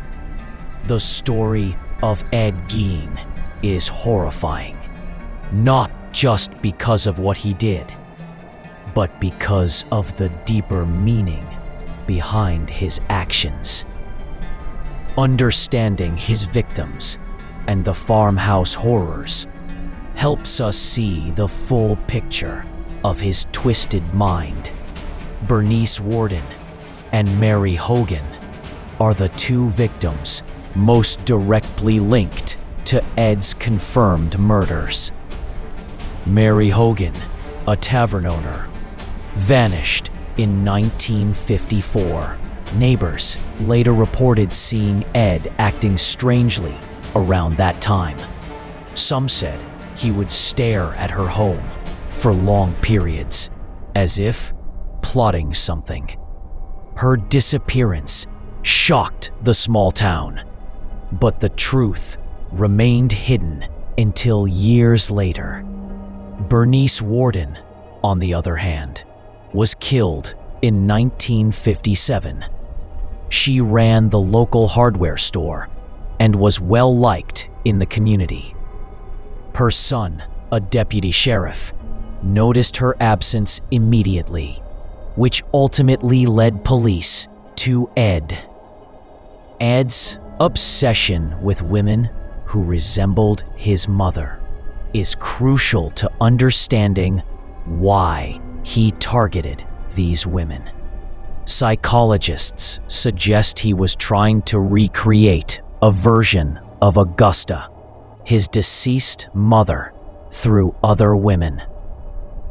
The story of Ed Gein is horrifying, not just because of what he did, but because of the deeper meaning behind his actions. Understanding his victims and the farmhouse horrors helps us see the full picture of his twisted mind. Bernice Worden and Mary Hogan are the two victims most directly linked to Ed's confirmed murders. Mary Hogan, a tavern owner, vanished in 1954. Neighbors later reported seeing Ed acting strangely around that time. Some said he would stare at her home for long periods, as if plotting something. Her disappearance shocked the small town, but the truth remained hidden until years later. Bernice Worden, on the other hand, was killed in 1957. She ran the local hardware store and was well liked in the community. Her son, a deputy sheriff, noticed her absence immediately, which ultimately led police to Ed. Ed's obsession with women who resembled his mother is crucial to understanding why he targeted these women. Psychologists suggest he was trying to recreate a version of Augusta, his deceased mother, through other women.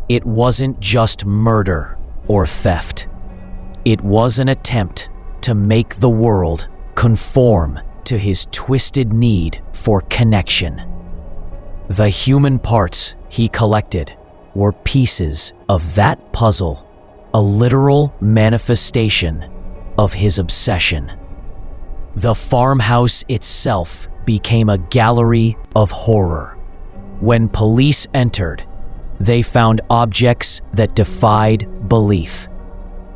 It wasn't just murder or theft. It was an attempt to make the world conform to his twisted need for connection. The human parts he collected were pieces of that puzzle, a literal manifestation of his obsession. The farmhouse itself became a gallery of horror. When police entered, they found objects that defied belief.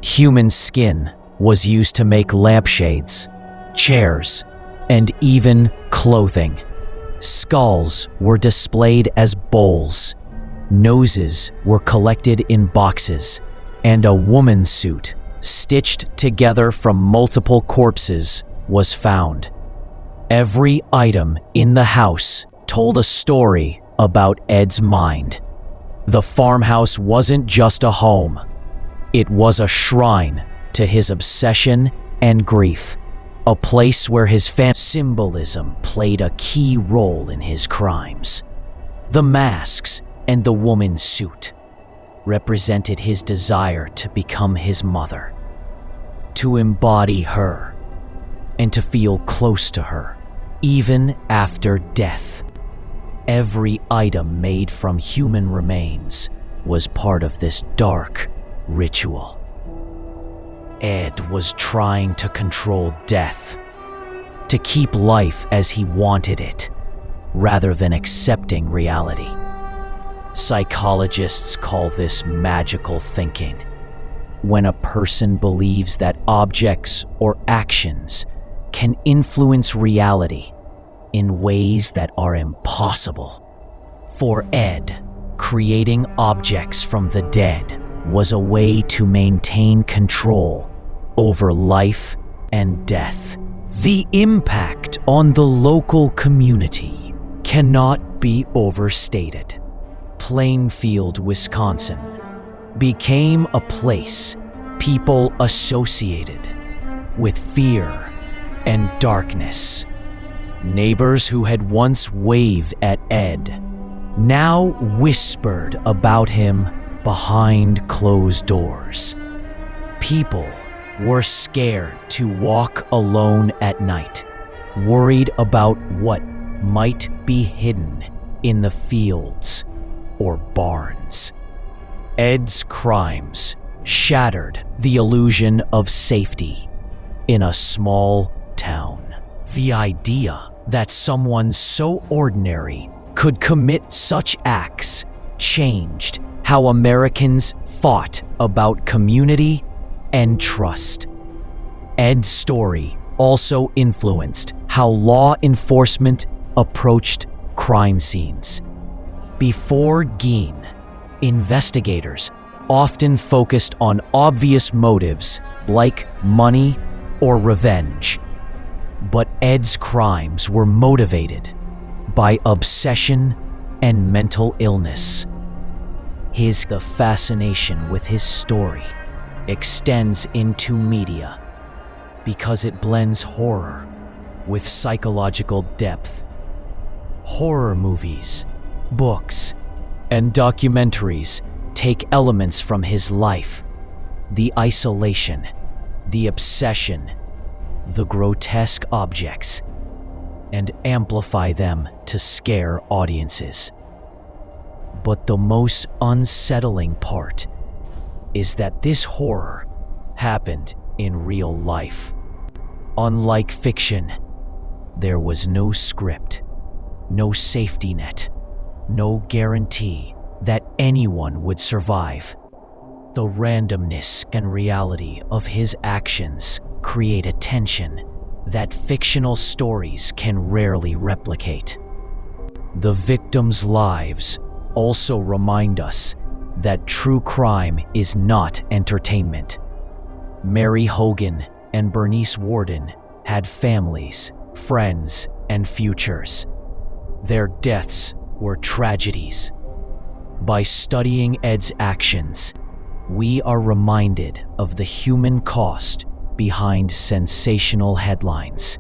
Human skin was used to make lampshades, chairs, and even clothing. Skulls were displayed as bowls. Noses were collected in boxes, and a woman's suit, stitched together from multiple corpses, was found. Every item in the house told a story about Ed's mind. The farmhouse wasn't just a home. It was a shrine to his obsession and grief, a place where his symbolism played a key role in his crimes. The masks and the woman's suit represented his desire to become his mother, to embody her, and to feel close to her, even after death. Every item made from human remains was part of this dark ritual. Ed was trying to control death, to keep life as he wanted it, rather than accepting reality. Psychologists call this magical thinking, when a person believes that objects or actions can influence reality in ways that are impossible. For Ed, creating objects from the dead was a way to maintain control over life and death. The impact on the local community cannot be overstated. Plainfield, Wisconsin, became a place people associated with fear and darkness. Neighbors who had once waved at Ed now whispered about him behind closed doors. People were scared to walk alone at night, worried about what might be hidden in the fields or barns. Ed's crimes shattered the illusion of safety in a small town. The idea that someone so ordinary could commit such acts changed how Americans thought about community and trust. Ed's story also influenced how law enforcement approached crime scenes. Before Gein, investigators often focused on obvious motives like money or revenge. But Ed's crimes were motivated by obsession and mental illness. The fascination with his story extends into media because it blends horror with psychological depth. Horror movies, books, and documentaries take elements from his life, the isolation, the obsession, the grotesque objects, and amplify them to scare audiences. But the most unsettling part is that this horror happened in real life. Unlike fiction, there was no script, no safety net, no guarantee that anyone would survive. The randomness and reality of his actions create a tension that fictional stories can rarely replicate. The victims' lives also remind us that true crime is not entertainment. Mary Hogan and Bernice Worden had families, friends, and futures. Their deaths were tragedies. By studying Ed's actions, we are reminded of the human cost behind sensational headlines.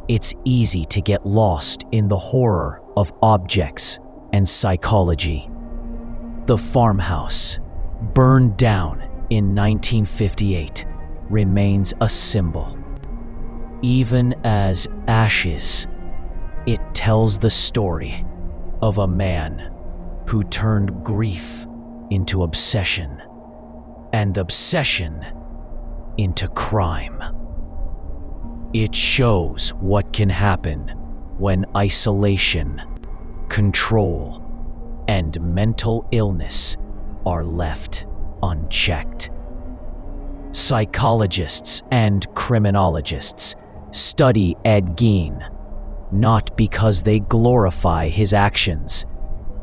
It's easy to get lost in the horror of objects and psychology. The farmhouse, burned down in 1958, remains a symbol. Even as ashes, it tells the story of a man who turned grief into obsession and obsession into crime. It shows what can happen when isolation, control, and mental illness are left unchecked. Psychologists and criminologists study Ed Gein not because they glorify his actions,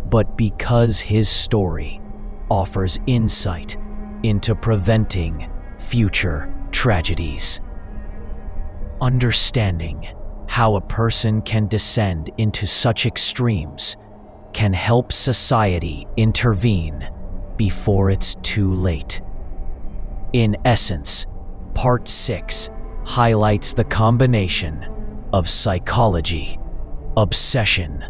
but because his story offers insight into preventing future tragedies. Understanding how a person can descend into such extremes can help society intervene before it's too late. In essence, Part 6 highlights the combination of psychology, obsession,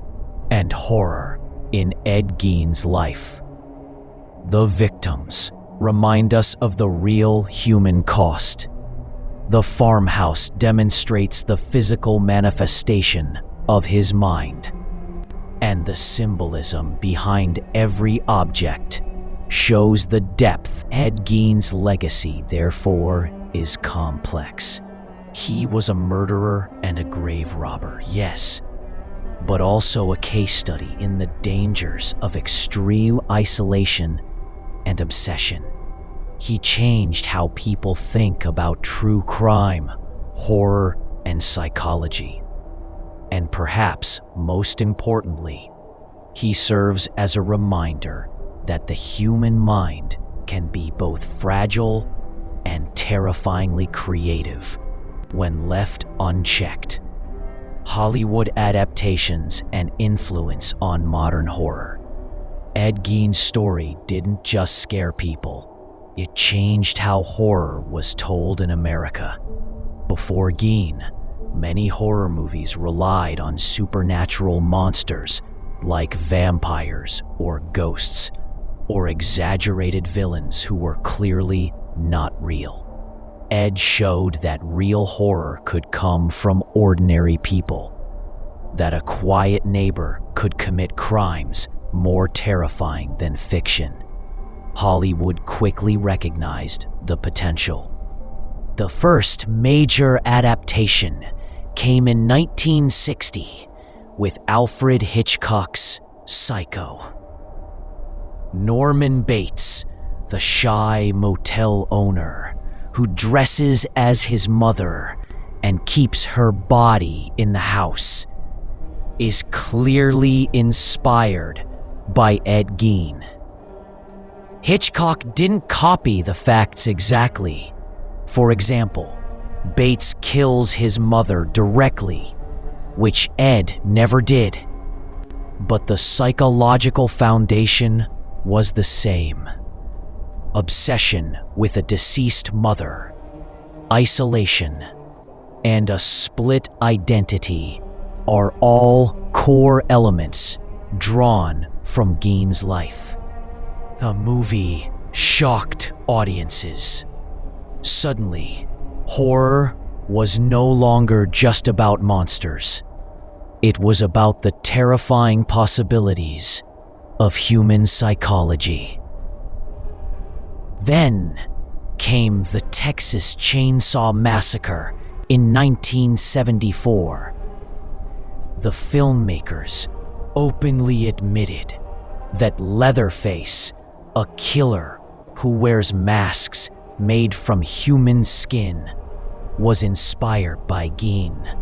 and horror in Ed Gein's life. The victims remind us of the real human cost. The farmhouse demonstrates the physical manifestation of his mind, and the symbolism behind every object shows the depth. Ed Gein's legacy, therefore, is complex. He was a murderer and a grave robber, yes, but also a case study in the dangers of extreme isolation and obsession. He changed how people think about true crime, horror, and psychology. And perhaps most importantly, he serves as a reminder that the human mind can be both fragile and terrifyingly creative when left unchecked. Hollywood adaptations and influence on modern horror. Ed Gein's story didn't just scare people, it changed how horror was told in America. Before Gein, many horror movies relied on supernatural monsters like vampires or ghosts. or exaggerated villains who were clearly not real. Ed showed that real horror could come from ordinary people, that a quiet neighbor could commit crimes more terrifying than fiction. Hollywood quickly recognized the potential. The first major adaptation came in 1960 with Alfred Hitchcock's Psycho. Norman Bates, the shy motel owner who dresses as his mother and keeps her body in the house, is clearly inspired by Ed Gein. Hitchcock didn't copy the facts exactly. For example, Bates kills his mother directly, which Ed never did. But the psychological foundation was the same. Obsession with a deceased mother, isolation, and a split identity are all core elements drawn from Gein's life. The movie shocked audiences. Suddenly, horror was no longer just about monsters. It was about the terrifying possibilities of human psychology. Then came the Texas Chainsaw Massacre in 1974. The filmmakers openly admitted that Leatherface, a killer who wears masks made from human skin, was inspired by Gein.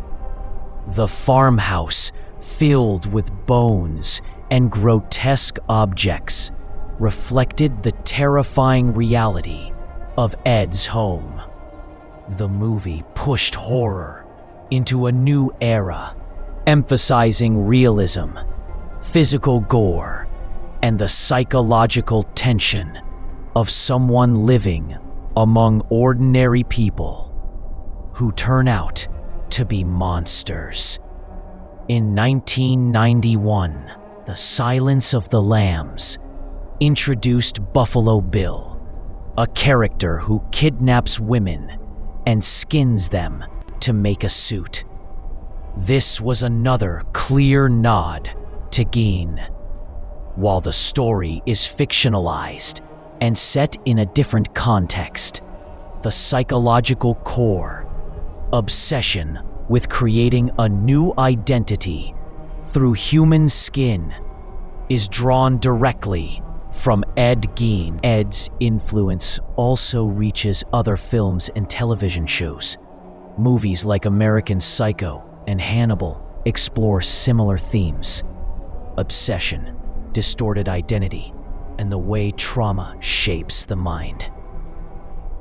The farmhouse, filled with bones and grotesque objects, reflected the terrifying reality of Ed's home. The movie pushed horror into a new era, emphasizing realism, physical gore, and the psychological tension of someone living among ordinary people who turn out to be monsters. In 1991, The Silence of the Lambs introduced Buffalo Bill, a character who kidnaps women and skins them to make a suit. This was another clear nod to Gein. While the story is fictionalized and set in a different context, the psychological core, obsession with creating a new identity through human skin, is drawn directly from Ed Gein. Ed's influence also reaches other films and television shows. Movies like American Psycho and Hannibal explore similar themes: obsession, distorted identity, and the way trauma shapes the mind.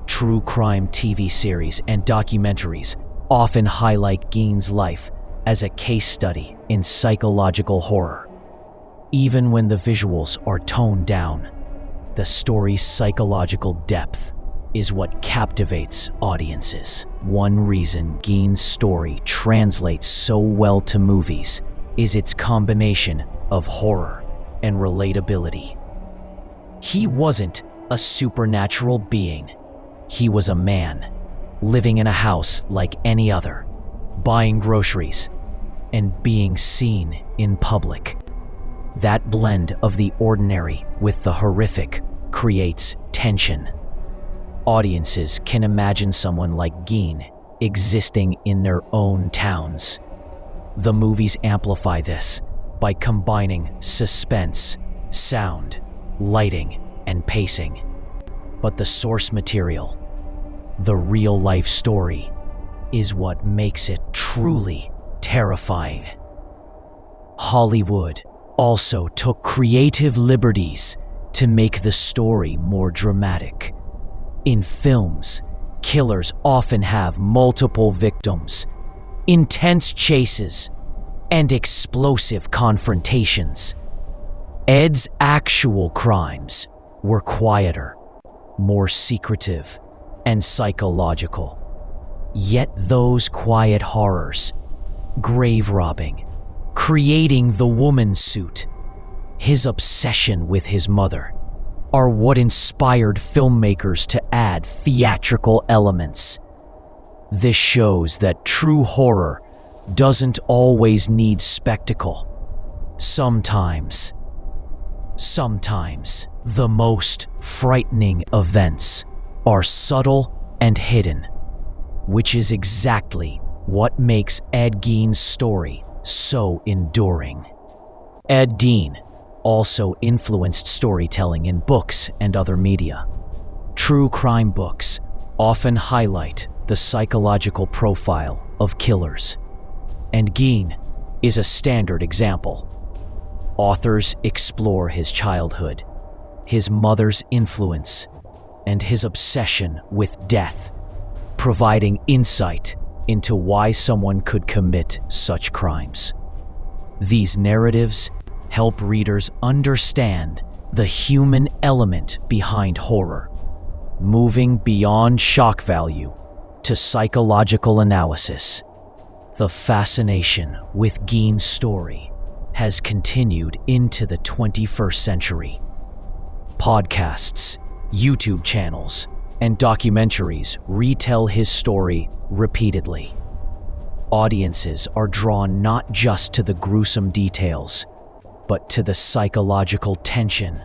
True crime TV series and documentaries often highlight Gein's life as a case study in psychological horror. Even when the visuals are toned down, the story's psychological depth is what captivates audiences. One reason Gein's story translates so well to movies is its combination of horror and relatability. He wasn't a supernatural being. He was a man, living in a house like any other, buying groceries, and being seen in public. That blend of the ordinary with the horrific creates tension. Audiences can imagine someone like Gein existing in their own towns. The movies amplify this by combining suspense, sound, lighting, and pacing. But the source material, the real-life story, is what makes it truly terrifying. Hollywood also took creative liberties to make the story more dramatic. In films, killers often have multiple victims, intense chases, and explosive confrontations. Ed's actual crimes were quieter, more secretive, and psychological. Yet those quiet horrors, grave robbing, creating the woman suit, his obsession with his mother, are what inspired filmmakers to add theatrical elements. This shows that true horror doesn't always need spectacle. Sometimes the most frightening events are subtle and hidden, which is exactly what makes Ed Gein's story so enduring. Ed Gein also influenced storytelling in books and other media. True crime books often highlight the psychological profile of killers, and Gein is a standard example. Authors explore his childhood, his mother's influence, and his obsession with death, providing insight into why someone could commit such crimes. These narratives help readers understand the human element behind horror, moving beyond shock value to psychological analysis. The fascination with Gein's story has continued into the 21st century. Podcasts, YouTube channels, and documentaries retell his story repeatedly. Audiences are drawn not just to the gruesome details, but to the psychological tension,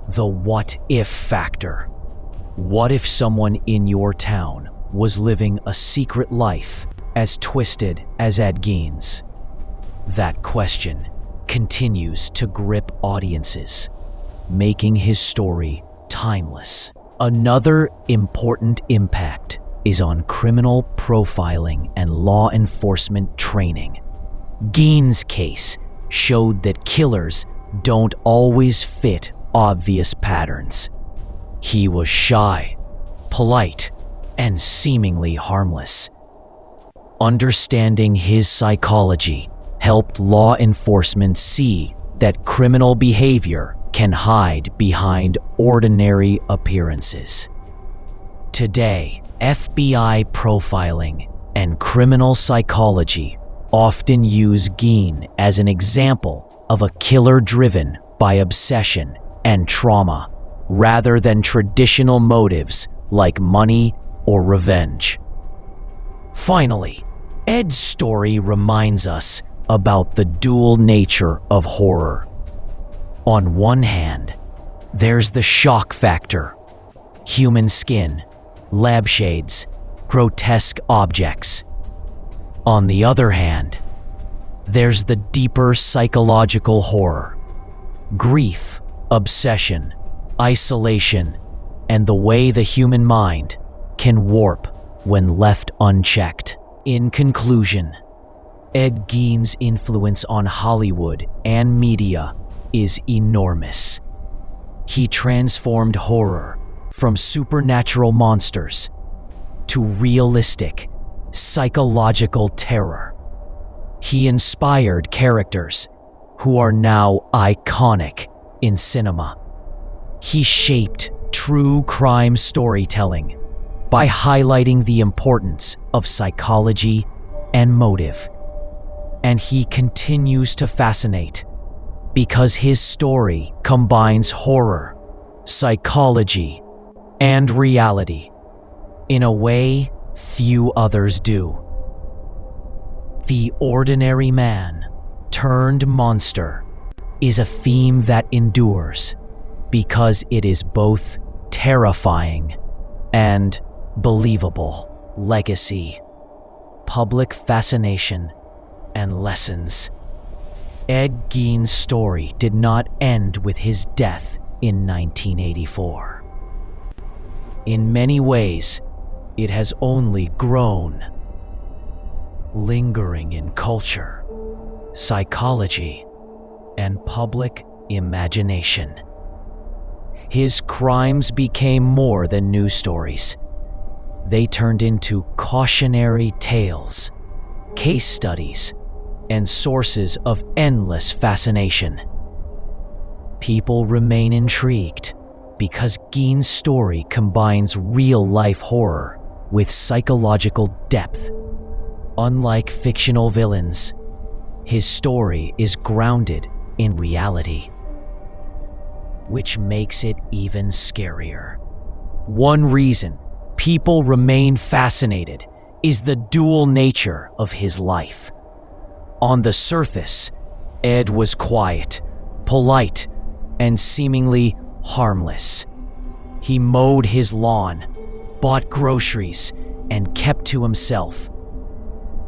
the what-if factor. What if someone in your town was living a secret life as twisted as Ed Gein's? That question continues to grip audiences, making his story timeless. Another important impact is on criminal profiling and law enforcement training. Gein's case showed that killers don't always fit obvious patterns. He was shy, polite, and seemingly harmless. Understanding his psychology helped law enforcement see that criminal behavior can hide behind ordinary appearances. Today, FBI profiling and criminal psychology often use Gein as an example of a killer driven by obsession and trauma, rather than traditional motives like money or revenge. Finally, Ed's story reminds us about the dual nature of horror. On one hand, there's the shock factor: human skin, lampshades, grotesque objects. On the other hand, there's the deeper psychological horror: grief, obsession, isolation, and the way the human mind can warp when left unchecked. In conclusion, Ed Gein's influence on Hollywood and media is enormous. He transformed horror from supernatural monsters to realistic, psychological terror. He inspired characters who are now iconic in cinema. He shaped true crime storytelling by highlighting the importance of psychology and motive. And he continues to fascinate because his story combines horror, psychology, and reality in a way few others do. The ordinary man turned monster is a theme that endures because it is both terrifying and believable. Legacy, public fascination, and lessons. Ed Gein's story did not end with his death in 1984. In many ways, it has only grown, lingering in culture, psychology, and public imagination. His crimes became more than news stories. They turned into cautionary tales, case studies, and sources of endless fascination. People remain intrigued because Gein's story combines real-life horror with psychological depth. Unlike fictional villains, his story is grounded in reality. which makes it even scarier. One reason people remain fascinated is the dual nature of his life. On the surface, Ed was quiet, polite, and seemingly harmless. He mowed his lawn, bought groceries, and kept to himself.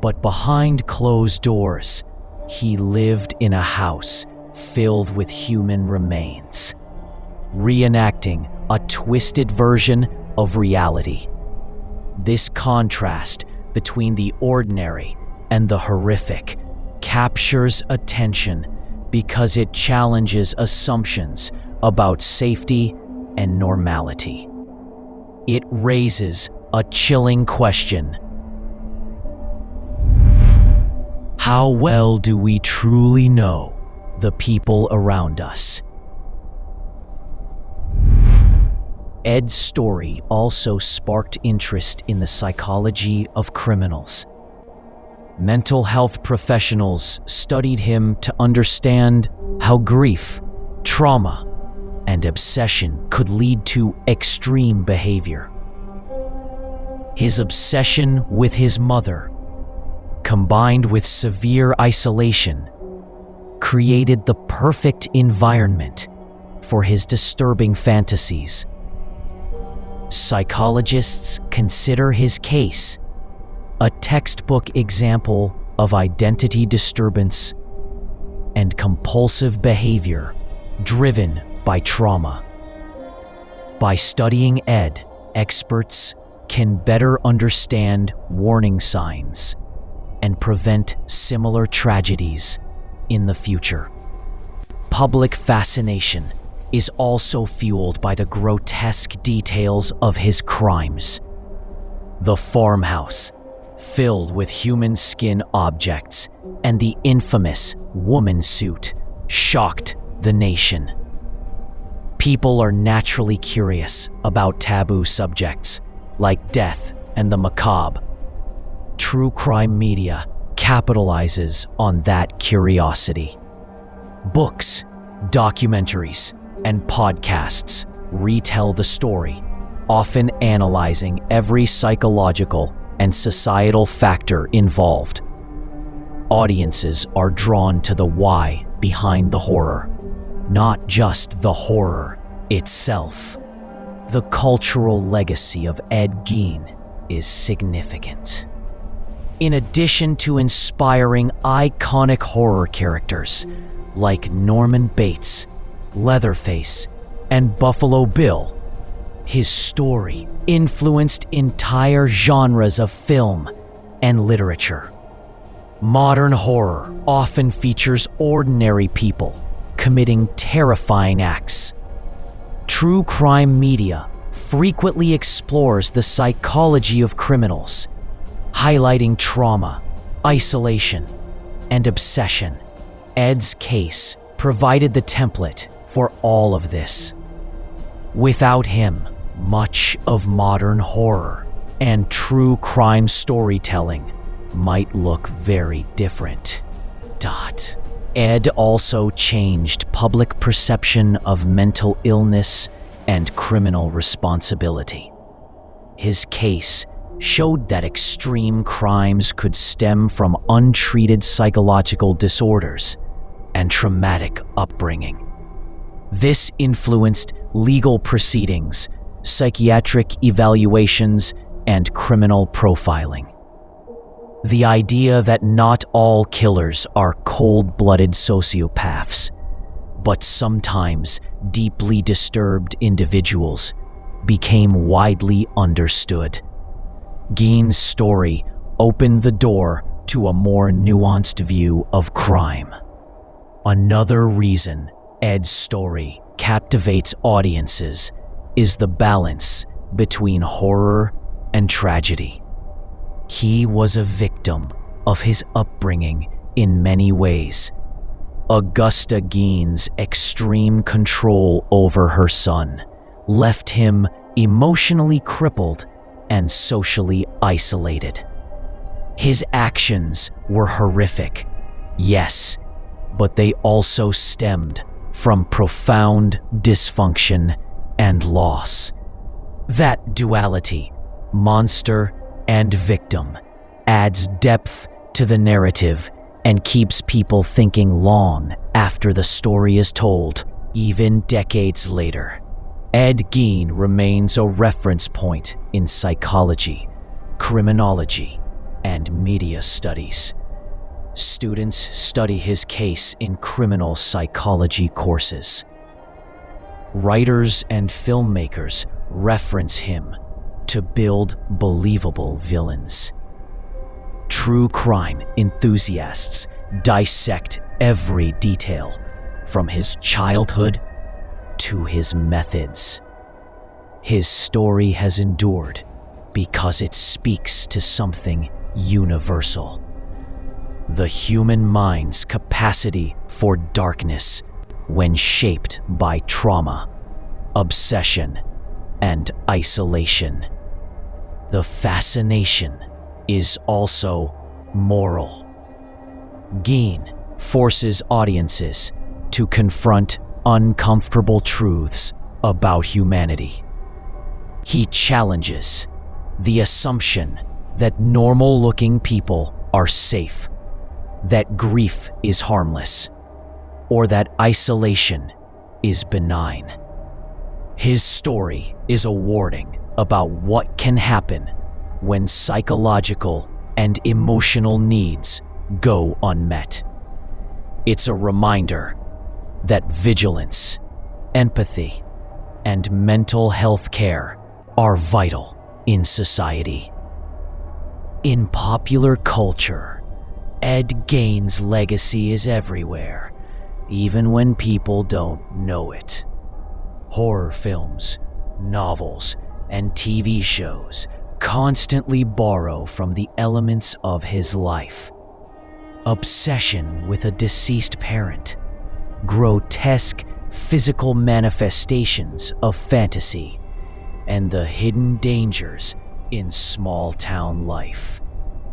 But behind closed doors, he lived in a house filled with human remains, reenacting a twisted version of reality. This contrast between the ordinary and the horrific captures attention because it challenges assumptions about safety and normality. It raises a chilling question. How well do we truly know the people around us? Ed's story also sparked interest in the psychology of criminals. Mental health professionals studied him to understand how grief, trauma, and obsession could lead to extreme behavior. His obsession with his mother, combined with severe isolation, created the perfect environment for his disturbing fantasies. Psychologists consider his case a textbook example of identity disturbance and compulsive behavior driven by trauma. By studying Ed, experts can better understand warning signs and prevent similar tragedies in the future. Public fascination is also fueled by the grotesque details of his crimes. The farmhouse, filled with human skin objects, and the infamous woman suit, shocked the nation. People are naturally curious about taboo subjects like death and the macabre. True crime media capitalizes on that curiosity. Books, documentaries, and podcasts retell the story, often analyzing every psychological and societal factor involved. Audiences are drawn to the why behind the horror, not just the horror itself. The cultural legacy of Ed Gein is significant. In addition to inspiring iconic horror characters like Norman Bates, Leatherface, and Buffalo Bill, his story influenced entire genres of film and literature. Modern horror often features ordinary people committing terrifying acts. True crime media frequently explores the psychology of criminals, highlighting trauma, isolation, and obsession. Ed's case provided the template for all of this. Without him, much of modern horror and true crime storytelling might look very different. Ed also changed public perception of mental illness and criminal responsibility. His case showed that extreme crimes could stem from untreated psychological disorders and traumatic upbringing. This influenced legal proceedings, psychiatric evaluations, and criminal profiling. The idea that not all killers are cold-blooded sociopaths, but sometimes deeply disturbed individuals, became widely understood. Gein's story opened the door to a more nuanced view of crime. Another reason Ed's story captivates audiences is the balance between horror and tragedy. He was a victim of his upbringing in many ways. Augusta Gein's extreme control over her son left him emotionally crippled and socially isolated. His actions were horrific, yes, but they also stemmed from profound dysfunction and loss. That duality, monster and victim, adds depth to the narrative and keeps people thinking long after the story is told, even decades later. Ed Gein remains a reference point in psychology, criminology, and media studies. Students study his case in criminal psychology courses. Writers and filmmakers reference him to build believable villains. True crime enthusiasts dissect every detail, from his childhood to his methods. His story has endured because it speaks to something universal: the human mind's capacity for darkness when shaped by trauma, obsession, and isolation. The fascination is also moral. Gein forces audiences to confront uncomfortable truths about humanity. He challenges the assumption that normal-looking people are safe, that grief is harmless, or that isolation is benign. His story is a warning about what can happen when psychological and emotional needs go unmet. It's a reminder that vigilance, empathy, and mental health care are vital in society. In popular culture, Ed Gein's legacy is everywhere, even when people don't know it. Horror films, novels, and TV shows constantly borrow from the elements of his life. Obsession with a deceased parent, grotesque physical manifestations of fantasy, and the hidden dangers in small-town life.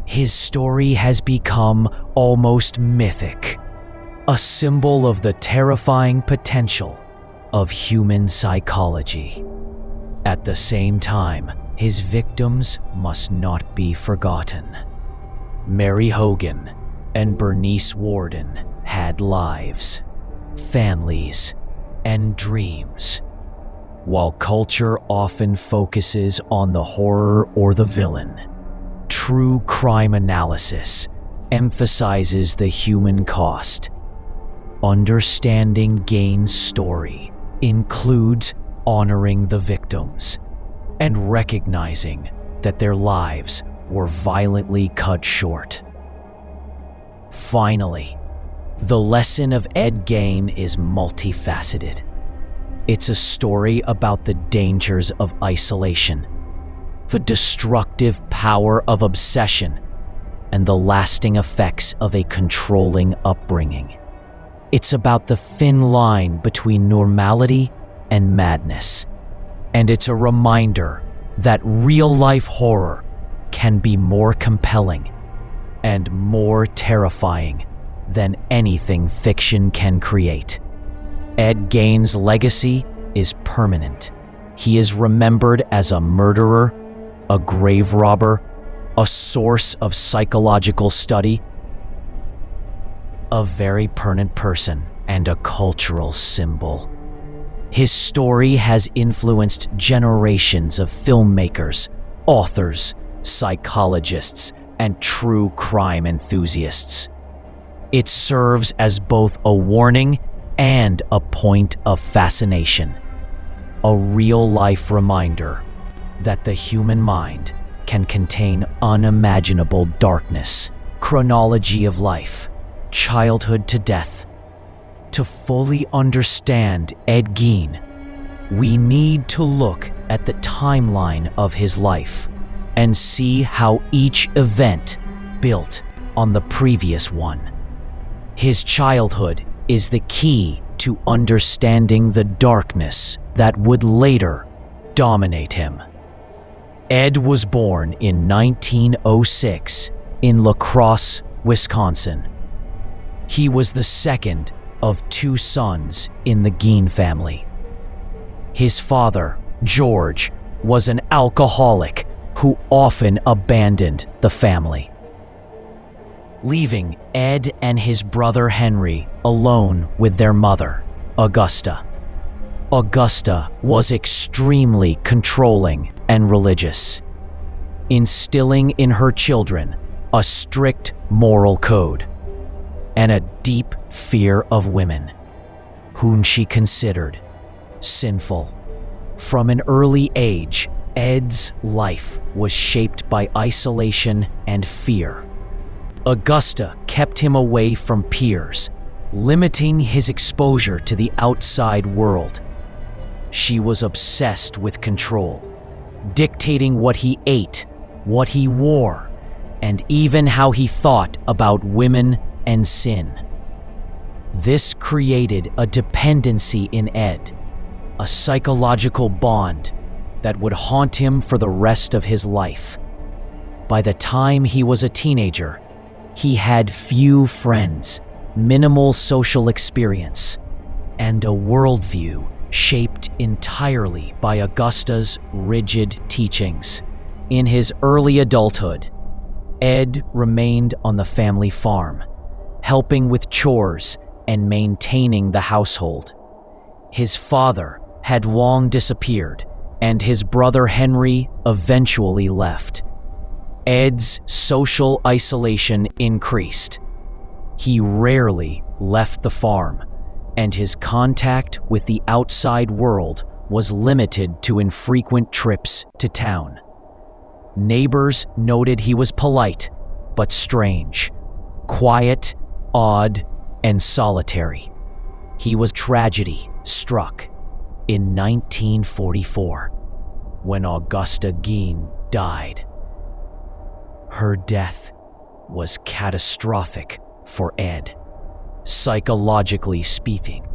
His story has become almost mythic, a symbol of the terrifying potential of human psychology. At the same time, his victims must not be forgotten. Mary Hogan and Bernice Worden had lives, families, and dreams. While culture often focuses on the horror or the villain, true crime analysis emphasizes the human cost. Understanding Gein's story includes honoring the victims and recognizing that their lives were violently cut short. Finally, the lesson of Ed Gein is multifaceted. It's a story about the dangers of isolation, the destructive power of obsession, and the lasting effects of a controlling upbringing. It's about the thin line between normality and madness, and it's a reminder that real-life horror can be more compelling and more terrifying than anything fiction can create. Ed Gein's legacy is permanent. He is remembered as a murderer, a grave robber, a source of psychological study, a very pertinent person, and a cultural symbol. His story has influenced generations of filmmakers, authors, psychologists, and true crime enthusiasts. It serves as both a warning and a point of fascination, a real-life reminder that the human mind can contain unimaginable darkness, chronology of life, childhood to death. To fully understand Ed Gein, we need to look at the timeline of his life and see how each event built on the previous one. His childhood is the key to understanding the darkness that would later dominate him. Ed was born in 1906 in La Crosse, Wisconsin. He was the second of two sons in the Gein family. His father, George, was an alcoholic who often abandoned the family, leaving Ed and his brother Henry alone with their mother, Augusta. Augusta was extremely controlling and religious, instilling in her children a strict moral code and a deep fear of women, whom she considered sinful. From an early age, Ed's life was shaped by isolation and fear. Augusta kept him away from peers, limiting his exposure to the outside world. She was obsessed with control, dictating what he ate, what he wore, and even how he thought about women and sin. This created a dependency in Ed, a psychological bond that would haunt him for the rest of his life. By the time he was a teenager, he had few friends, minimal social experience, and a worldview shaped entirely by Augusta's rigid teachings. In his early adulthood, Ed remained on the family farm, helping with chores and maintaining the household. His father had long disappeared, and his brother Henry eventually left. Ed's social isolation increased. He rarely left the farm, and his contact with the outside world was limited to infrequent trips to town. Neighbors noted he was polite, but strange, quiet, odd, and solitary. He was tragedy struck in 1944, when Augusta Gein died. Her death was catastrophic for Ed, psychologically speaking.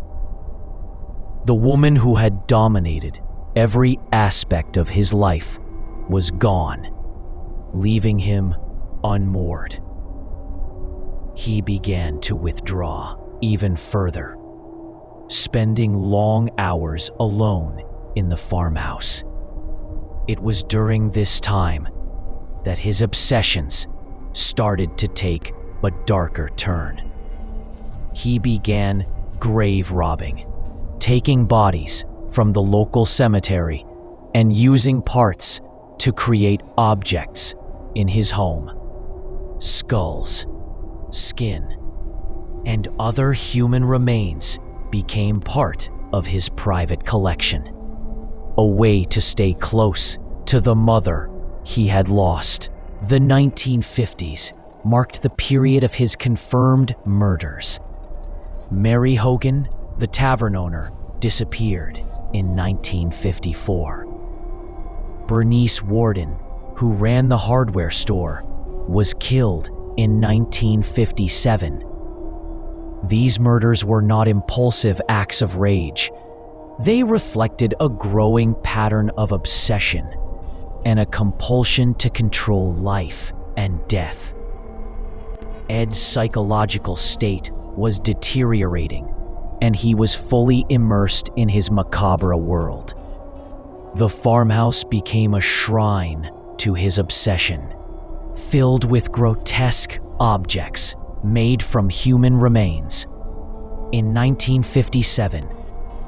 The woman who had dominated every aspect of his life was gone, leaving him unmoored. He began to withdraw even further, spending long hours alone in the farmhouse. It was during this time that his obsessions started to take a darker turn. He began grave robbing, taking bodies from the local cemetery and using parts to create objects in his home. Skulls, skin, and other human remains became part of his private collection, a way to stay close to the mother he had lost. The 1950s marked the period of his confirmed murders. Mary Hogan, the tavern owner, disappeared in 1954. Bernice Warden, who ran the hardware store, was killed in 1957. These murders were not impulsive acts of rage. They reflected a growing pattern of obsession and a compulsion to control life and death. Ed's psychological state was deteriorating, and he was fully immersed in his macabre world. The farmhouse became a shrine to his obsession, filled with grotesque objects made from human remains. In 1957,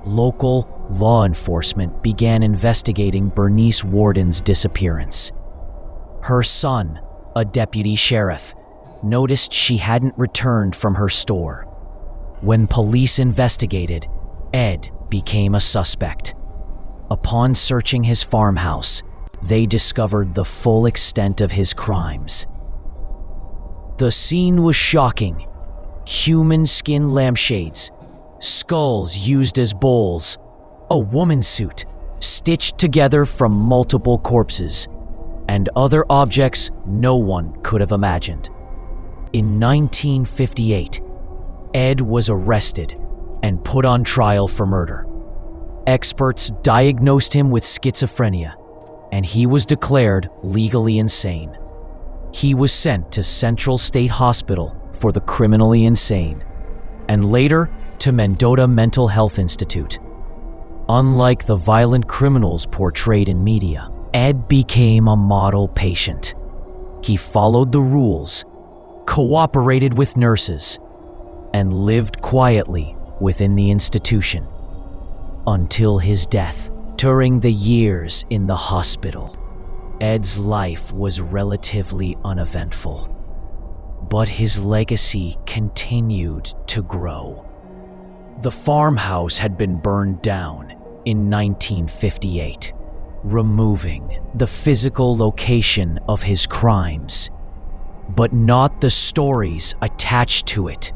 local law enforcement began investigating Bernice Warden's disappearance. Her son, a deputy sheriff, noticed she hadn't returned from her store. When police investigated, Ed became a suspect. Upon searching his farmhouse, they discovered the full extent of his crimes. The scene was shocking. Human skin lampshades, skulls used as bowls, a woman's suit stitched together from multiple corpses, and other objects no one could have imagined. In 1958, Ed was arrested and put on trial for murder. Experts diagnosed him with schizophrenia, and he was declared legally insane. He was sent to Central State Hospital for the criminally insane, and later to Mendota Mental Health Institute. Unlike the violent criminals portrayed in media, Ed became a model patient. He followed the rules, cooperated with nurses, and lived quietly within the institution until his death. During the years in the hospital, Ed's life was relatively uneventful, but his legacy continued to grow. The farmhouse had been burned down in 1958, removing the physical location of his crimes, but not the stories attached to it.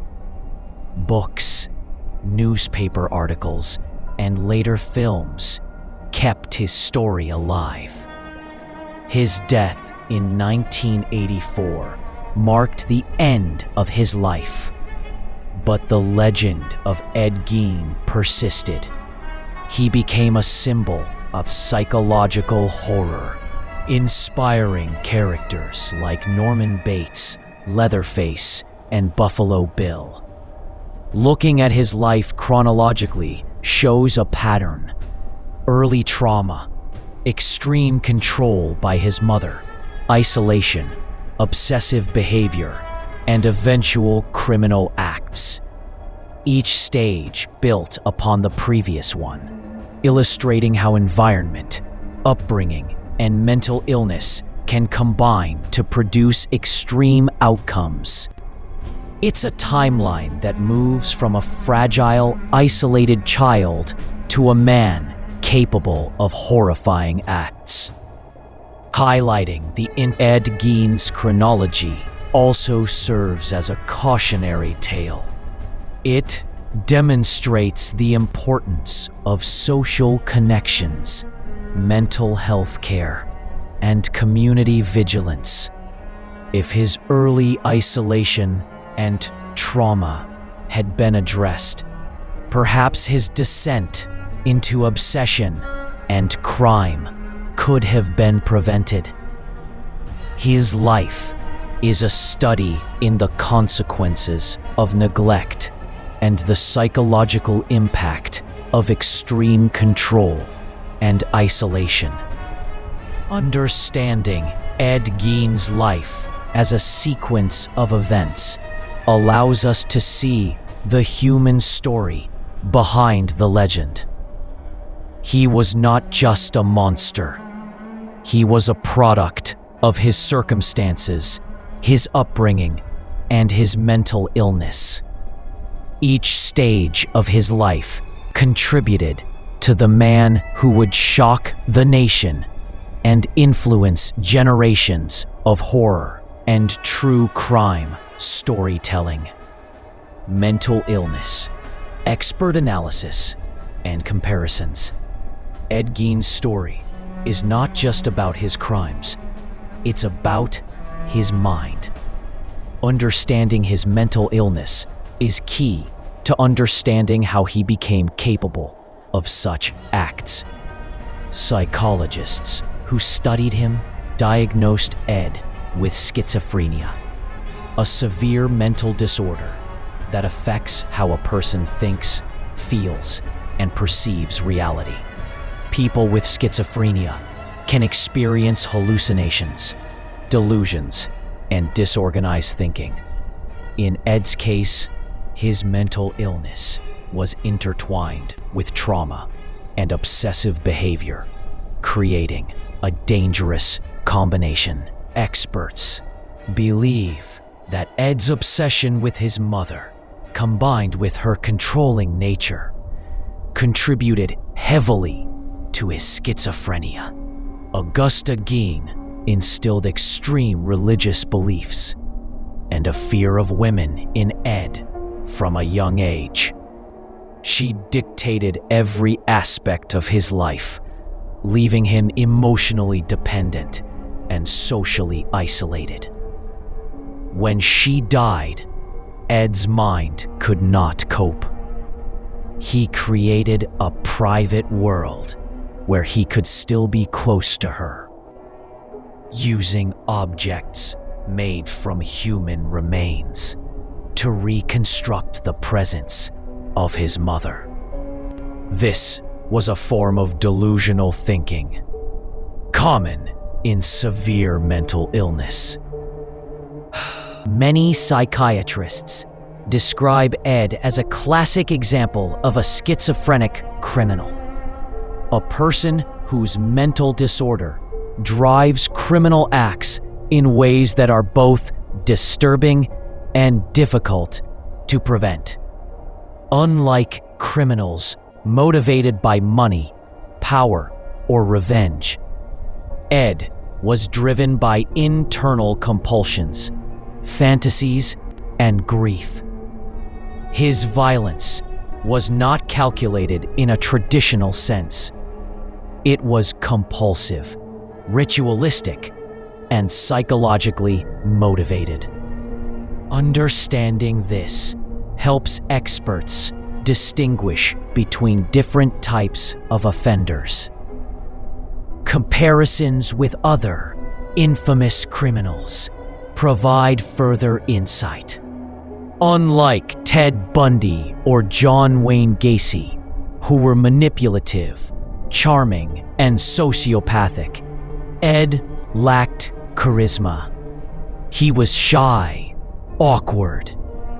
Books, newspaper articles, and later films kept his story alive. His death in 1984 marked the end of his life, but the legend of Ed Gein persisted. He became a symbol of psychological horror, inspiring characters like Norman Bates, Leatherface, and Buffalo Bill. Looking at his life chronologically shows a pattern: early trauma, extreme control by his mother, isolation, obsessive behavior, and eventual criminal acts. Each stage built upon the previous one, illustrating how environment, upbringing, and mental illness can combine to produce extreme outcomes. It's a timeline that moves from a fragile, isolated child to a man capable of horrifying acts. Highlighting the Ed Gein's chronology also serves as a cautionary tale. It demonstrates the importance of social connections, mental health care, and community vigilance. If his early isolation and trauma had been addressed, perhaps his descent into obsession and crime could have been prevented. His life is a study in the consequences of neglect and the psychological impact of extreme control and isolation. Understanding Ed Gein's life as a sequence of events allows us to see the human story behind the legend. He was not just a monster. He was a product of his circumstances, his upbringing, and his mental illness. Each stage of his life contributed to the man who would shock the nation and influence generations of horror and true crime storytelling. Mental illness, expert analysis, and comparisons. Ed Gein's story is not just about his crimes, it's about his mind. Understanding his mental illness is key to understanding how he became capable of such acts. Psychologists who studied him diagnosed Ed with schizophrenia, a severe mental disorder that affects how a person thinks, feels, and perceives reality. People with schizophrenia can experience hallucinations, delusions, and disorganized thinking. In Ed's case, his mental illness was intertwined with trauma and obsessive behavior, creating a dangerous combination. Experts believe that Ed's obsession with his mother, combined with her controlling nature, contributed heavily to his schizophrenia. Augusta Gein instilled extreme religious beliefs and a fear of women in Ed from a young age. She dictated every aspect of his life, leaving him emotionally dependent and socially isolated. When she died, Ed's mind could not cope. He created a private world where he could still be close to her, using objects made from human remains to reconstruct the presence of his mother. This was a form of delusional thinking, common in severe mental illness. Many psychiatrists describe Ed as a classic example of a schizophrenic criminal, a person whose mental disorder drives criminal acts in ways that are both disturbing and difficult to prevent. Unlike criminals motivated by money, power, or revenge, Ed was driven by internal compulsions, fantasies, and grief. His violence was not calculated in a traditional sense. It was compulsive, ritualistic, and psychologically motivated. Understanding this helps experts distinguish between different types of offenders. Comparisons with other infamous criminals provide further insight. Unlike Ted Bundy or John Wayne Gacy, who were manipulative, charming, and sociopathic, Ed lacked charisma. He was shy, awkward,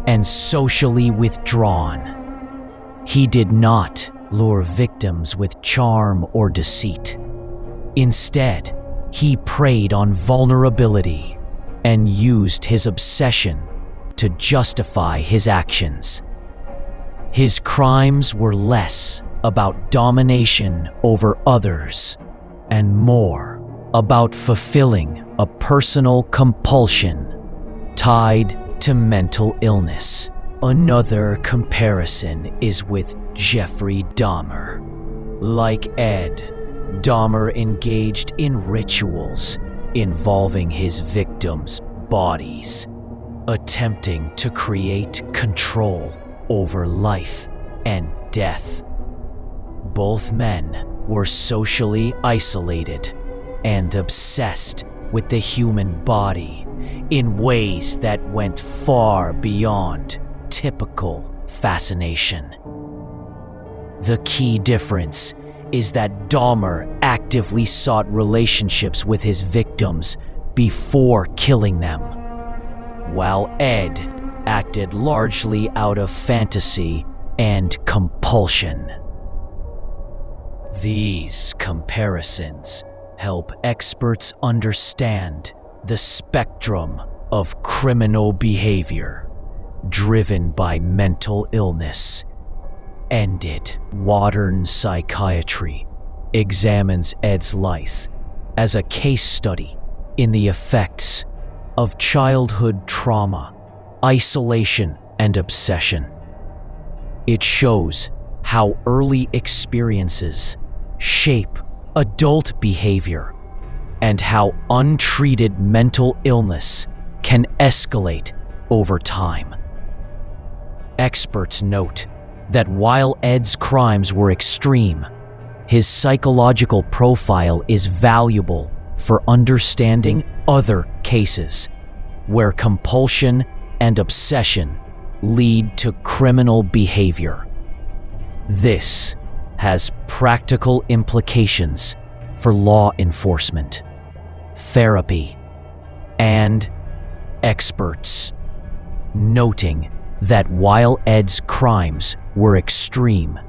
and socially withdrawn. He did not lure victims with charm or deceit. Instead, he preyed on vulnerability and used his obsession to justify his actions. His crimes were less about domination over others and more about fulfilling a personal compulsion tied to mental illness. Another comparison is with Jeffrey Dahmer. Like Ed, Dahmer engaged in rituals involving his victims' bodies, attempting to create control over life and death. Both men were socially isolated and obsessed with the human body in ways that went far beyond typical fascination. The key difference is that Dahmer actively sought relationships with his victims before killing them, while Ed acted largely out of fantasy and compulsion. These comparisons help experts understand the spectrum of criminal behavior driven by mental illness. Modern psychiatry examines Ed's life as a case study in the effects of childhood trauma, isolation, and obsession. It shows how early experiences shape adult behavior and how untreated mental illness can escalate over time. Experts note that while Ed's crimes were extreme, his psychological profile is valuable for understanding other cases where compulsion and obsession lead to criminal behavior. This has practical implications for law enforcement, therapy, and experts, noting that while Ed's crimes were extreme,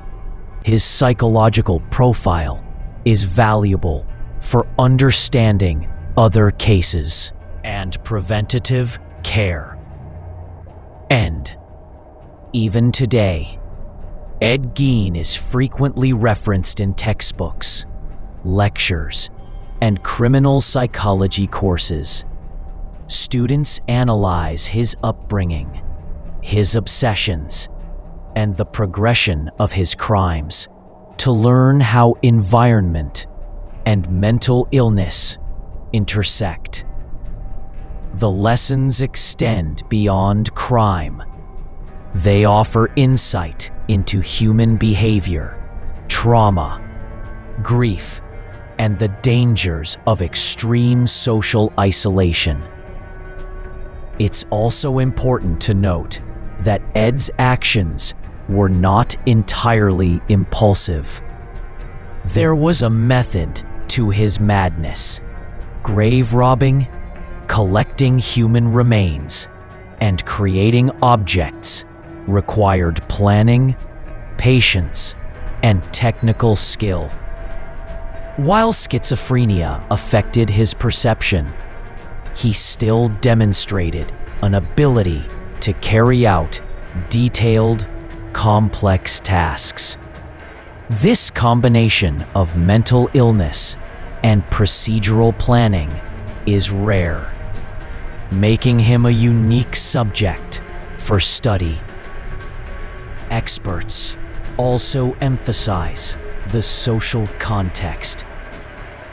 his psychological profile is valuable for understanding other cases and preventative care. And even today, Ed Gein is frequently referenced in textbooks, lectures, and criminal psychology courses. Students analyze his upbringing, his obsessions, and the progression of his crimes to learn how environment and mental illness intersect. The lessons extend beyond crime. They offer insight into human behavior, trauma, grief, and the dangers of extreme social isolation. It's also important to note that Ed's actions were not entirely impulsive. There was a method to his madness: grave robbing, collecting human remains, and creating objects required planning, patience, and technical skill. While schizophrenia affected his perception, he still demonstrated an ability to carry out detailed, complex tasks. This combination of mental illness and procedural planning is rare, making him a unique subject for study. Experts also emphasize the social context: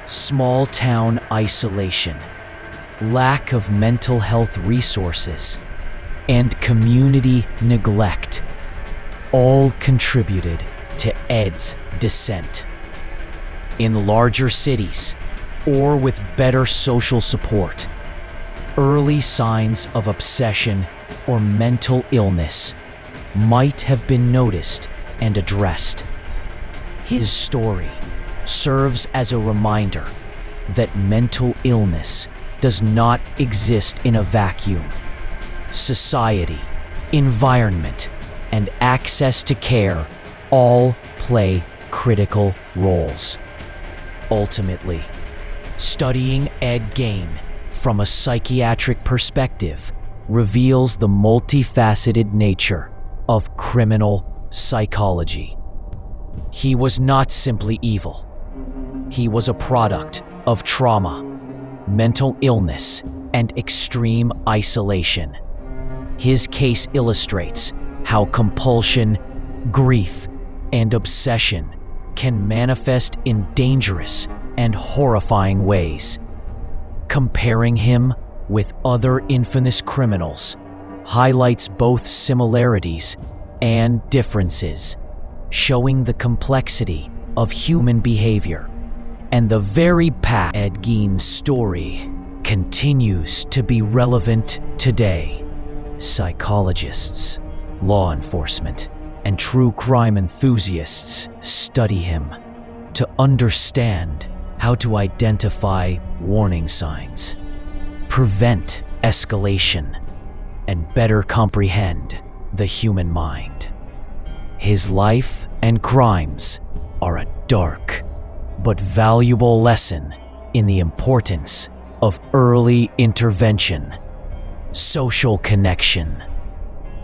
small-town isolation, lack of mental health resources, and community neglect all contributed to Ed's descent. In larger cities, or with better social support, early signs of obsession or mental illness might have been noticed and addressed. His story serves as a reminder that mental illness does not exist in a vacuum. Society, environment, and access to care all play critical roles. Ultimately, studying Ed Gein from a psychiatric perspective reveals the multifaceted nature of criminal psychology. He was not simply evil. He was a product of trauma, mental illness, and extreme isolation. His case illustrates how compulsion, grief, and obsession can manifest in dangerous and horrifying ways. Comparing him with other infamous criminals highlights both similarities and differences, showing the complexity of human behavior and the very path Ed Gein's story continues to be relevant today. Psychologists, law enforcement, and true crime enthusiasts study him to understand how to identify warning signs, prevent escalation, and better comprehend the human mind. His life and crimes are a dark but valuable lesson in the importance of early intervention, social connection,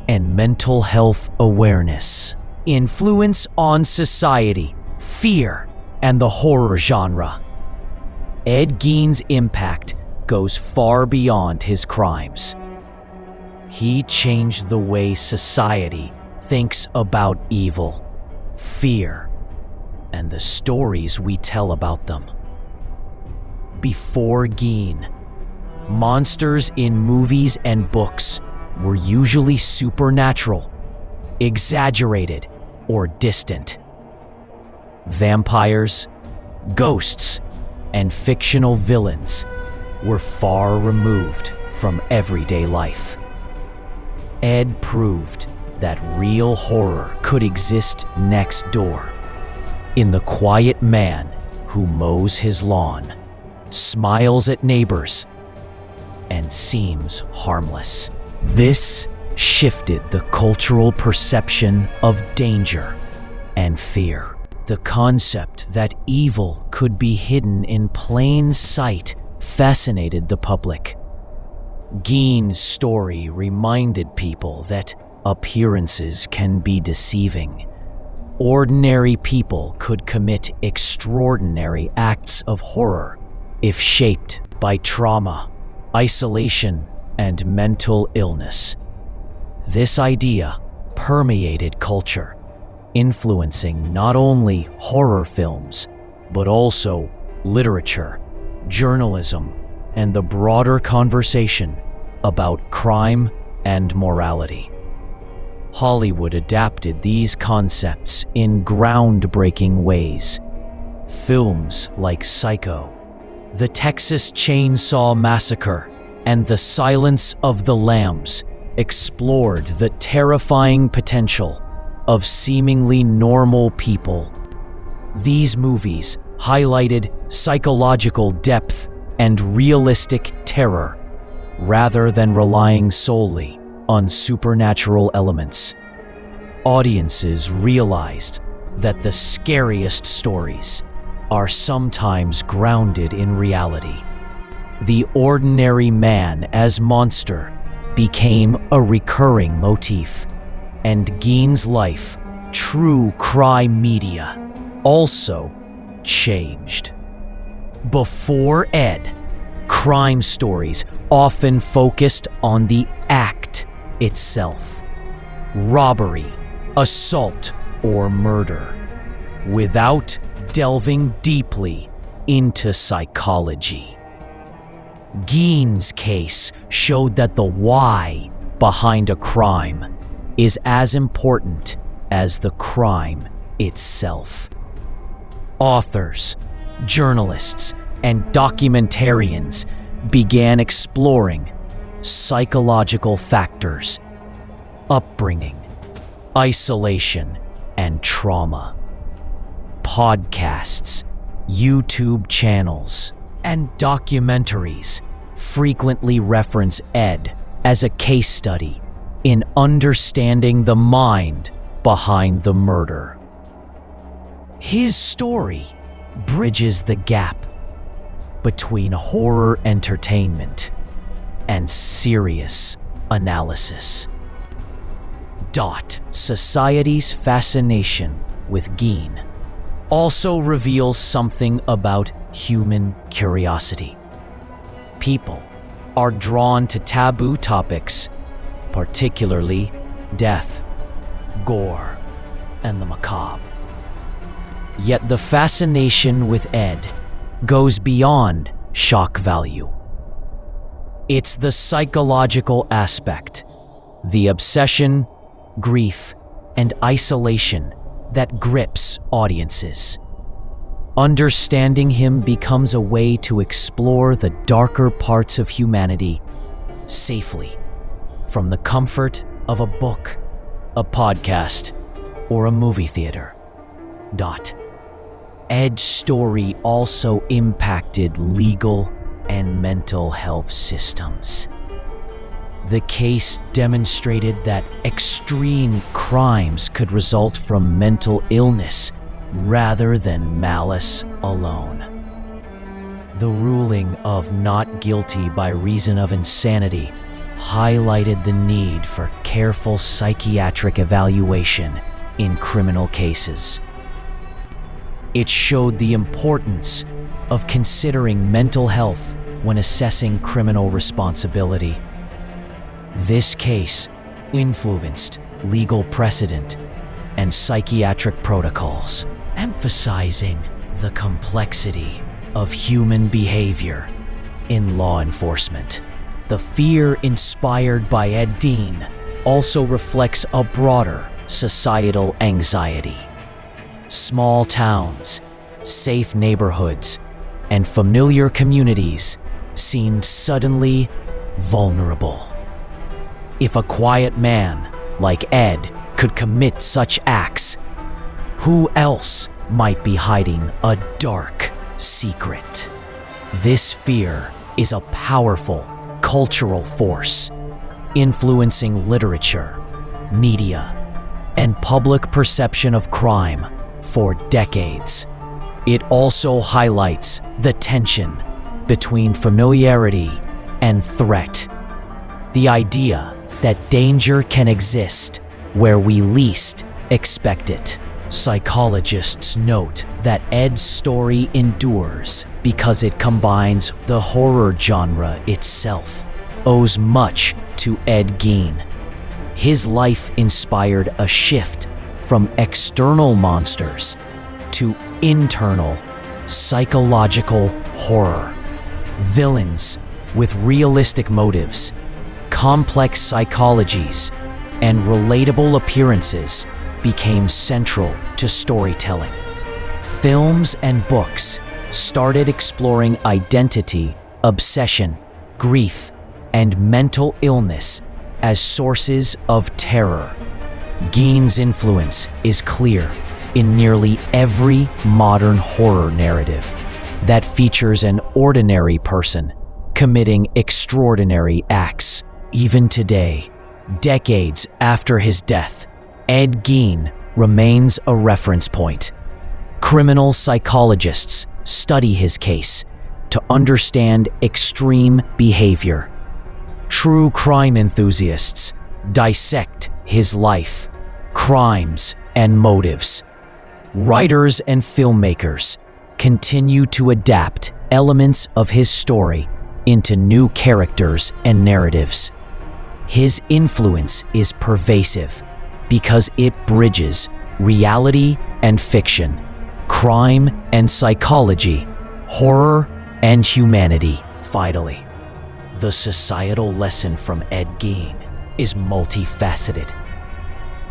and mental health awareness. Influence on society, fear, and the horror genre. Ed Gein's impact goes far beyond his crimes. He changed the way society thinks about evil, fear, and the stories we tell about them. Before Gein, monsters in movies and books were usually supernatural, exaggerated, or distant. Vampires, ghosts, and fictional villains were far removed from everyday life. Ed proved that real horror could exist next door, in the quiet man who mows his lawn, smiles at neighbors, and seems harmless. This shifted the cultural perception of danger and fear. The concept that evil could be hidden in plain sight fascinated the public. Gein's story reminded people that appearances can be deceiving. Ordinary people could commit extraordinary acts of horror if shaped by trauma, isolation, and mental illness. This idea permeated culture, influencing not only horror films, but also literature, journalism, and the broader conversation about crime and morality. Hollywood adapted these concepts in groundbreaking ways. Films like Psycho, The Texas Chainsaw Massacre, and The Silence of the Lambs explored the terrifying potential of seemingly normal people. These movies highlighted psychological depth and realistic terror, rather than relying solely on supernatural elements. Audiences realized that the scariest stories are sometimes grounded in reality. The ordinary man as monster became a recurring motif, and Gein's life, true crime media, also changed. Before Ed, crime stories often focused on the act itself: robbery, assault, or murder, without delving deeply into psychology. Gein's case showed that the why behind a crime is as important as the crime itself. Authors, journalists, and documentarians began exploring psychological factors, upbringing, isolation, and trauma. Podcasts, YouTube channels, and documentaries frequently reference Ed as a case study in understanding the mind behind the murder. His story bridges the gap between horror entertainment and serious analysis. Society's fascination with Gein also reveals something about human curiosity. People are drawn to taboo topics, particularly death, gore, and the macabre. Yet the fascination with Ed goes beyond shock value. It's the psychological aspect, the obsession, grief, and isolation that grips audiences. Understanding him becomes a way to explore the darker parts of humanity safely, from the comfort of a book, a podcast, or a movie theater. Ed's story also impacted legal and mental health systems. The case demonstrated that extreme crimes could result from mental illness rather than malice alone. The ruling of not guilty by reason of insanity highlighted the need for careful psychiatric evaluation in criminal cases. It showed the importance of considering mental health when assessing criminal responsibility. This case influenced legal precedent and psychiatric protocols, emphasizing the complexity of human behavior in law enforcement. The fear inspired by Ed Gein also reflects a broader societal anxiety. Small towns, safe neighborhoods, and familiar communities seemed suddenly vulnerable. If a quiet man like Ed could commit such acts, who else might be hiding a dark secret? This fear is a powerful cultural force, influencing literature, media, and public perception of crime for decades. It also highlights the tension between familiarity and threat. The idea that danger can exist where we least expect it. Psychologists note that Ed's story endures because it combines the horror genre itself, owes much to Ed Gein. His life inspired a shift from external monsters to internal psychological horror. Villains with realistic motives, complex psychologies, and relatable appearances became central to storytelling. Films and books started exploring identity, obsession, grief, and mental illness as sources of terror. Gein's influence is clear in nearly every modern horror narrative that features an ordinary person committing extraordinary acts. Even today, decades after his death, Ed Gein remains a reference point. Criminal psychologists study his case to understand extreme behavior. True crime enthusiasts dissect his life, crimes, and motives. Writers and filmmakers continue to adapt elements of his story into new characters and narratives. His influence is pervasive because it bridges reality and fiction, crime and psychology, horror and humanity. Finally, the societal lesson from Ed Gein is multifaceted.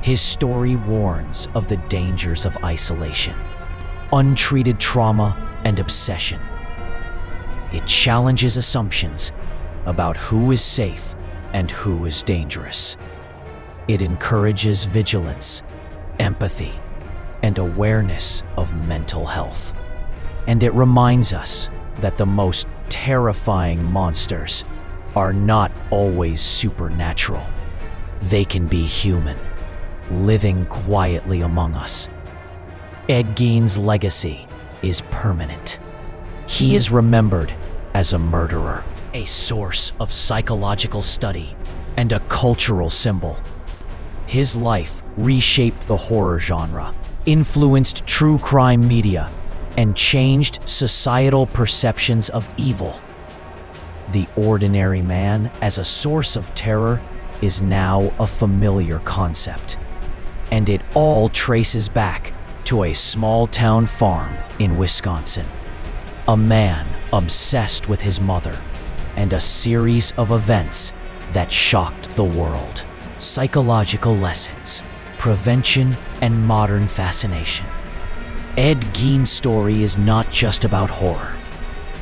His story warns of the dangers of isolation, untreated trauma, and obsession. It challenges assumptions about who is safe and who is dangerous. It encourages vigilance, empathy, and awareness of mental health. And it reminds us that the most terrifying monsters are not always supernatural. They can be human, living quietly among us. Ed Gein's legacy is permanent. He is remembered as a murderer, a source of psychological study, and a cultural symbol. His life reshaped the horror genre, influenced true crime media, and changed societal perceptions of evil. The ordinary man as a source of terror is now a familiar concept, and it all traces back to a small-town farm in Wisconsin. A man obsessed with his mother, and a series of events that shocked the world. Psychological lessons, prevention, and modern fascination. Ed Gein's story is not just about horror.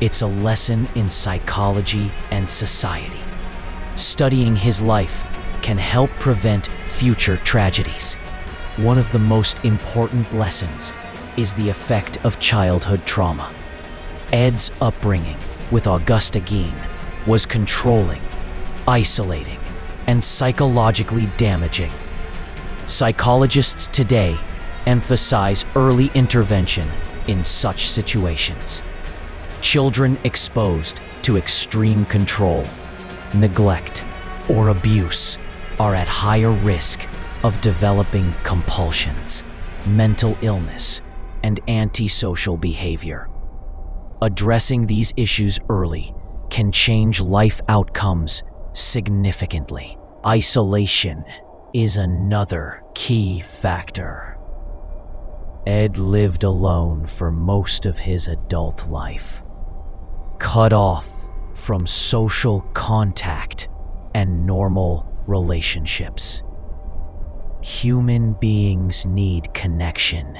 It's a lesson in psychology and society. Studying his life can help prevent future tragedies. One of the most important lessons is the effect of childhood trauma. Ed's upbringing with Augusta Gein was controlling, isolating, and psychologically damaging. Psychologists today emphasize early intervention in such situations. Children exposed to extreme control, neglect, or abuse are at higher risk of developing compulsions, mental illness, and antisocial behavior. Addressing these issues early can change life outcomes significantly. Isolation is another key factor. Ed lived alone for most of his adult life, cut off from social contact and normal relationships. Human beings need connection,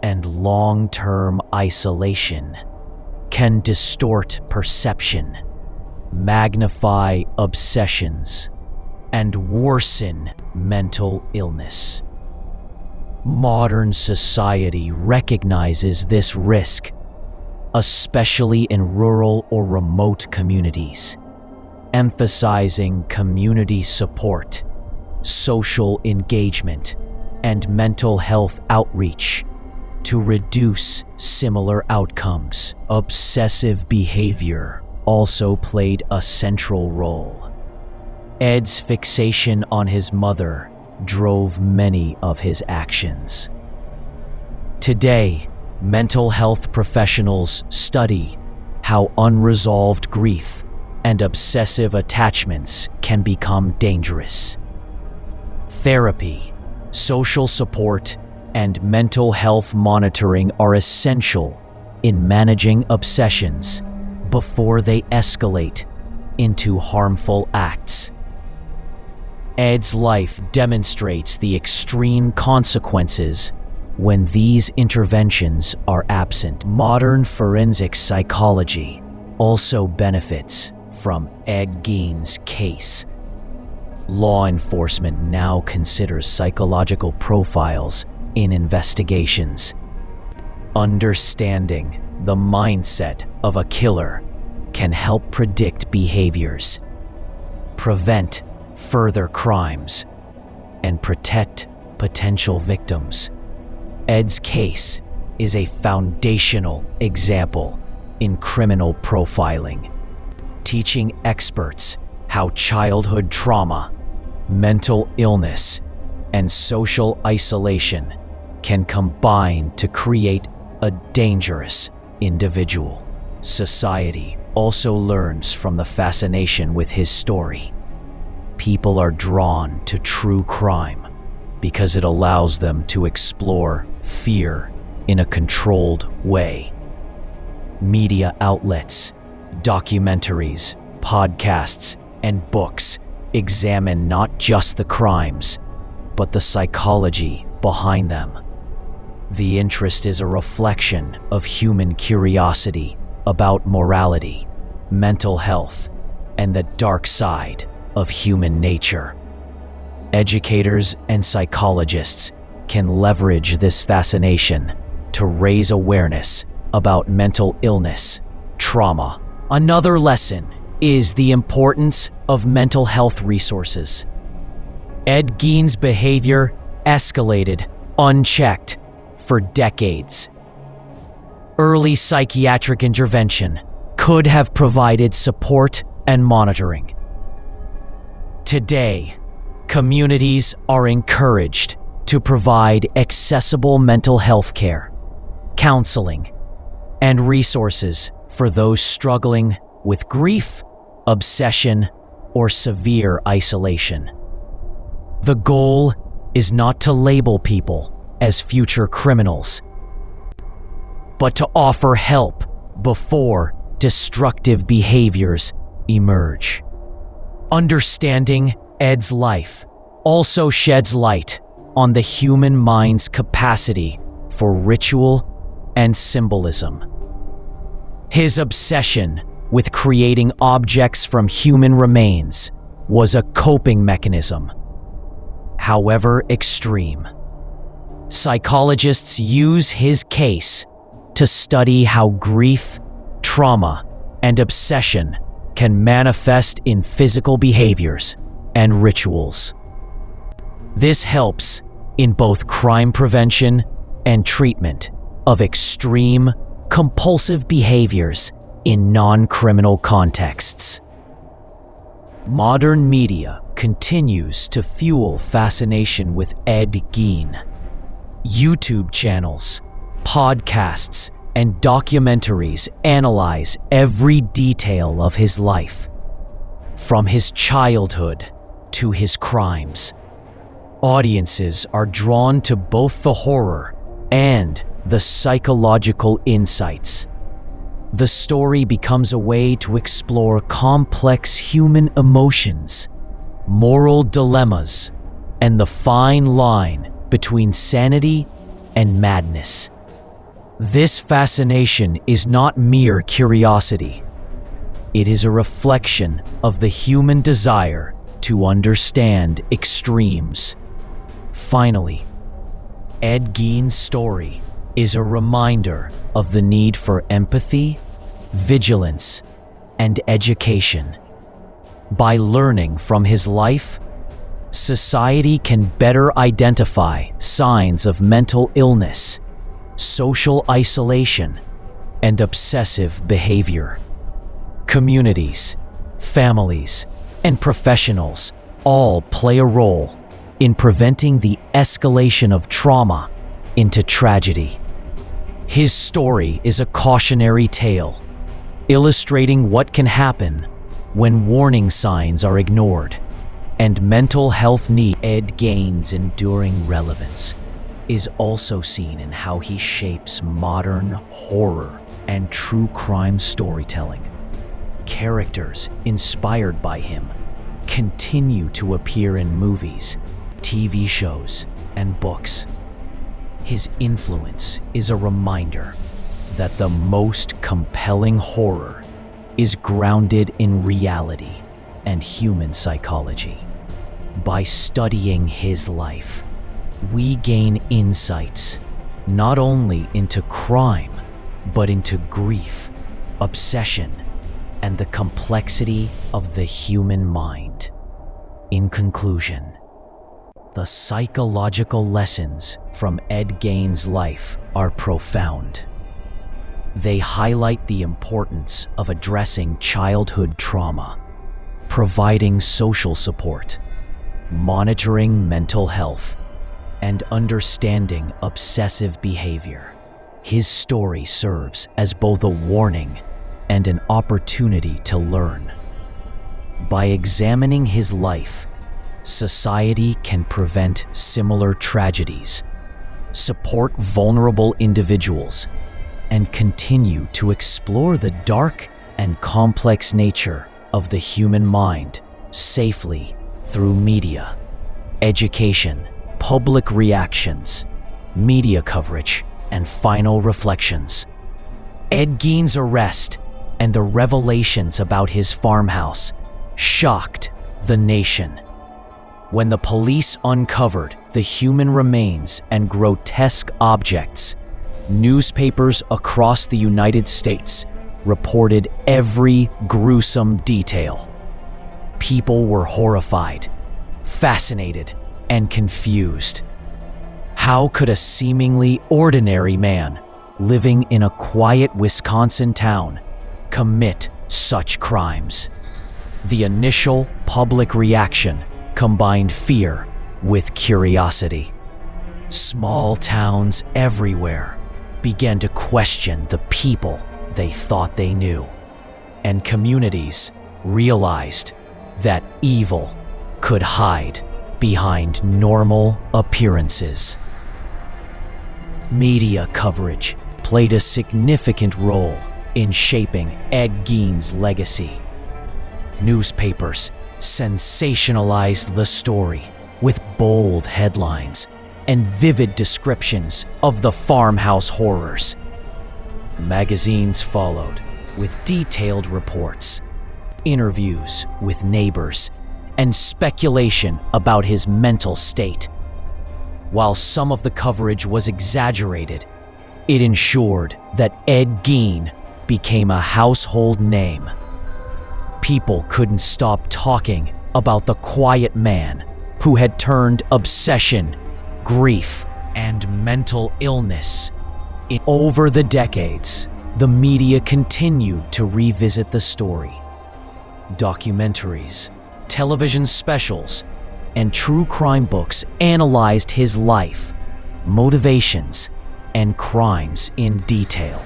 and long-term isolation can distort perception, magnify obsessions, and worsen mental illness. Modern society recognizes this risk, especially in rural or remote communities, emphasizing community support, social engagement, and mental health outreach to reduce similar outcomes. Obsessive behavior also played a central role. Ed's fixation on his mother drove many of his actions. Today, mental health professionals study how unresolved grief and obsessive attachments can become dangerous. Therapy, social support, and mental health monitoring are essential in managing obsessions before they escalate into harmful acts. Ed's life demonstrates the extreme consequences when these interventions are absent. Modern forensic psychology also benefits from Ed Gein's case. Law enforcement now considers psychological profiles in investigations. Understanding the mindset of a killer can help predict behaviors, prevent further crimes, and protect potential victims. Ed's case is a foundational example in criminal profiling, teaching experts how childhood trauma, mental illness, and social isolation can combine to create a dangerous individual. Society also learns from the fascination with his story. People are drawn to true crime because it allows them to explore fear in a controlled way. Media outlets, documentaries, podcasts, and books examine not just the crimes, but the psychology behind them. The interest is a reflection of human curiosity about morality, mental health, and the dark side of human nature. Educators and psychologists can leverage this fascination to raise awareness about mental illness, trauma. Another lesson is the importance of mental health resources. Ed Gein's behavior escalated unchecked for decades. Early psychiatric intervention could have provided support and monitoring. Today, communities are encouraged to provide accessible mental health care, counseling, and resources for those struggling with grief, obsession, or severe isolation. The goal is not to label people as future criminals, but to offer help before destructive behaviors emerge. Understanding Ed's life also sheds light on the human mind's capacity for ritual and symbolism. His obsession with creating objects from human remains was a coping mechanism, however extreme. Psychologists use his case to study how grief, trauma, and obsession can manifest in physical behaviors and rituals. This helps in both crime prevention and treatment of extreme, compulsive behaviors in non-criminal contexts. Modern media continues to fuel fascination with Ed Gein. YouTube channels, podcasts, and documentaries analyze every detail of his life, from his childhood to his crimes. Audiences are drawn to both the horror and the psychological insights. The story becomes a way to explore complex human emotions, moral dilemmas, and the fine line between sanity and madness. This fascination is not mere curiosity. It is a reflection of the human desire to understand extremes. Finally, Ed Gein's story is a reminder of the need for empathy, vigilance, and education. By learning from his life, society can better identify signs of mental illness, social isolation, and obsessive behavior. Communities, families, and professionals all play a role in preventing the escalation of trauma into tragedy. His story is a cautionary tale, illustrating what can happen when warning signs are ignored and mental health needs. Ed Gein's enduring relevance is also seen in how he shapes modern horror and true crime storytelling. Characters inspired by him continue to appear in movies, TV shows, and books. His influence is a reminder that the most compelling horror is grounded in reality and human psychology. By studying his life, we gain insights not only into crime, but into grief, obsession, and the complexity of the human mind. In conclusion, the psychological lessons from Ed Gein's life are profound. They highlight the importance of addressing childhood trauma, providing social support, monitoring mental health, and understanding obsessive behavior. His story serves as both a warning and an opportunity to learn. By examining his life, society can prevent similar tragedies, support vulnerable individuals, and continue to explore the dark and complex nature of the human mind safely through media, education, public reactions, media coverage, and final reflections. Ed Gein's arrest and the revelations about his farmhouse shocked the nation. When the police uncovered the human remains and grotesque objects, newspapers across the United States reported every gruesome detail. People were horrified, fascinated, and confused. How could a seemingly ordinary man living in a quiet Wisconsin town commit such crimes? The initial public reaction combined fear with curiosity. Small towns everywhere began to question the people they thought they knew, and communities realized that evil could hide behind normal appearances. Media coverage played a significant role in shaping Ed Gein's legacy. Newspapers sensationalized the story with bold headlines and vivid descriptions of the farmhouse horrors. Magazines followed with detailed reports, interviews with neighbors, and speculation about his mental state. While some of the coverage was exaggerated, it ensured that Ed Gein became a household name. People couldn't stop talking about the quiet man who had turned obsession, grief, and mental illness. Over the decades, the media continued to revisit the story. Documentaries, television specials, and true crime books analyzed his life, motivations, and crimes in detail.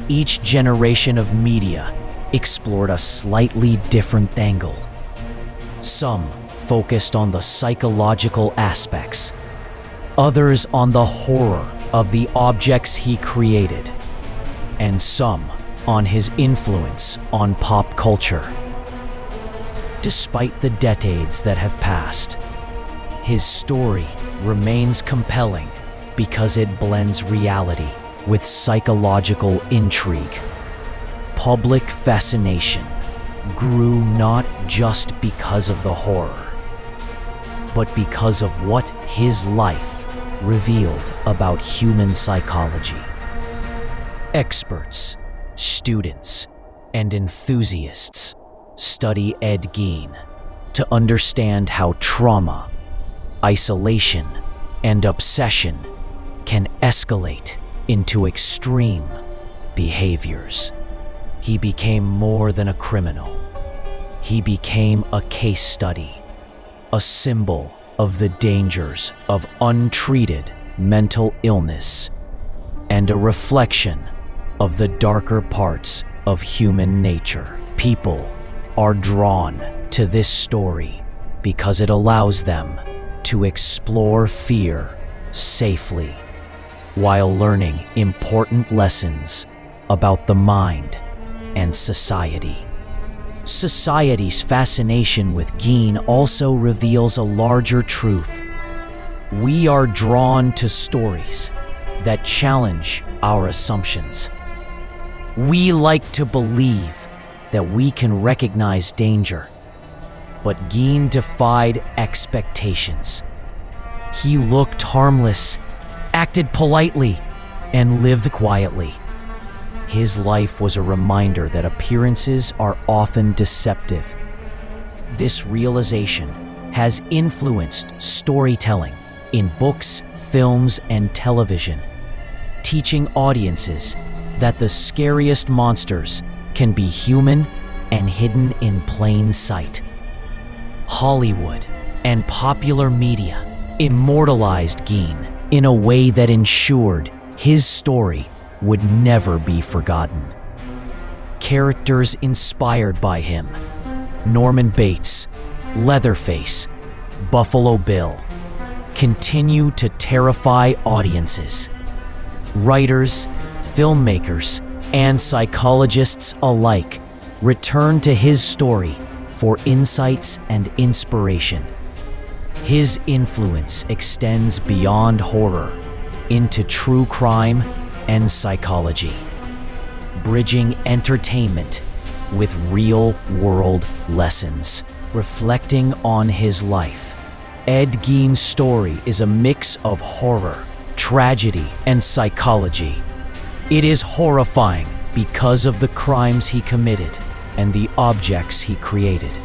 Each generation of media explored a slightly different angle. Some focused on the psychological aspects, others on the horror of the objects he created, and some on his influence on pop culture. Despite the decades that have passed, his story remains compelling because it blends reality with psychological intrigue. Public fascination grew not just because of the horror, but because of what his life revealed about human psychology. Experts, students, and enthusiasts study Ed Gein to understand how trauma, isolation, and obsession can escalate into extreme behaviors. He became more than a criminal. He became a case study, a symbol of the dangers of untreated mental illness, and a reflection of the darker parts of human nature. People are drawn to this story because it allows them to explore fear safely while learning important lessons about the mind and society. Society's fascination with Gein also reveals a larger truth. We are drawn to stories that challenge our assumptions. We like to believe that we can recognize danger, But Gein defied expectations. He looked harmless, acted politely, and lived quietly. His life was a reminder that appearances are often deceptive. This realization has influenced storytelling in books, films, and television, teaching audiences that the scariest monsters can be human and hidden in plain sight. Hollywood and popular media immortalized Gein in a way that ensured his story would never be forgotten. Characters inspired by him, Norman Bates, Leatherface, Buffalo Bill, continue to terrify audiences. Writers, filmmakers, and psychologists alike return to his story for insights and inspiration. His influence extends beyond horror into true crime and psychology, bridging entertainment with real-world lessons. Reflecting on his life, Ed Gein's story is a mix of horror, tragedy, and psychology. It is horrifying because of the crimes he committed and the objects he created.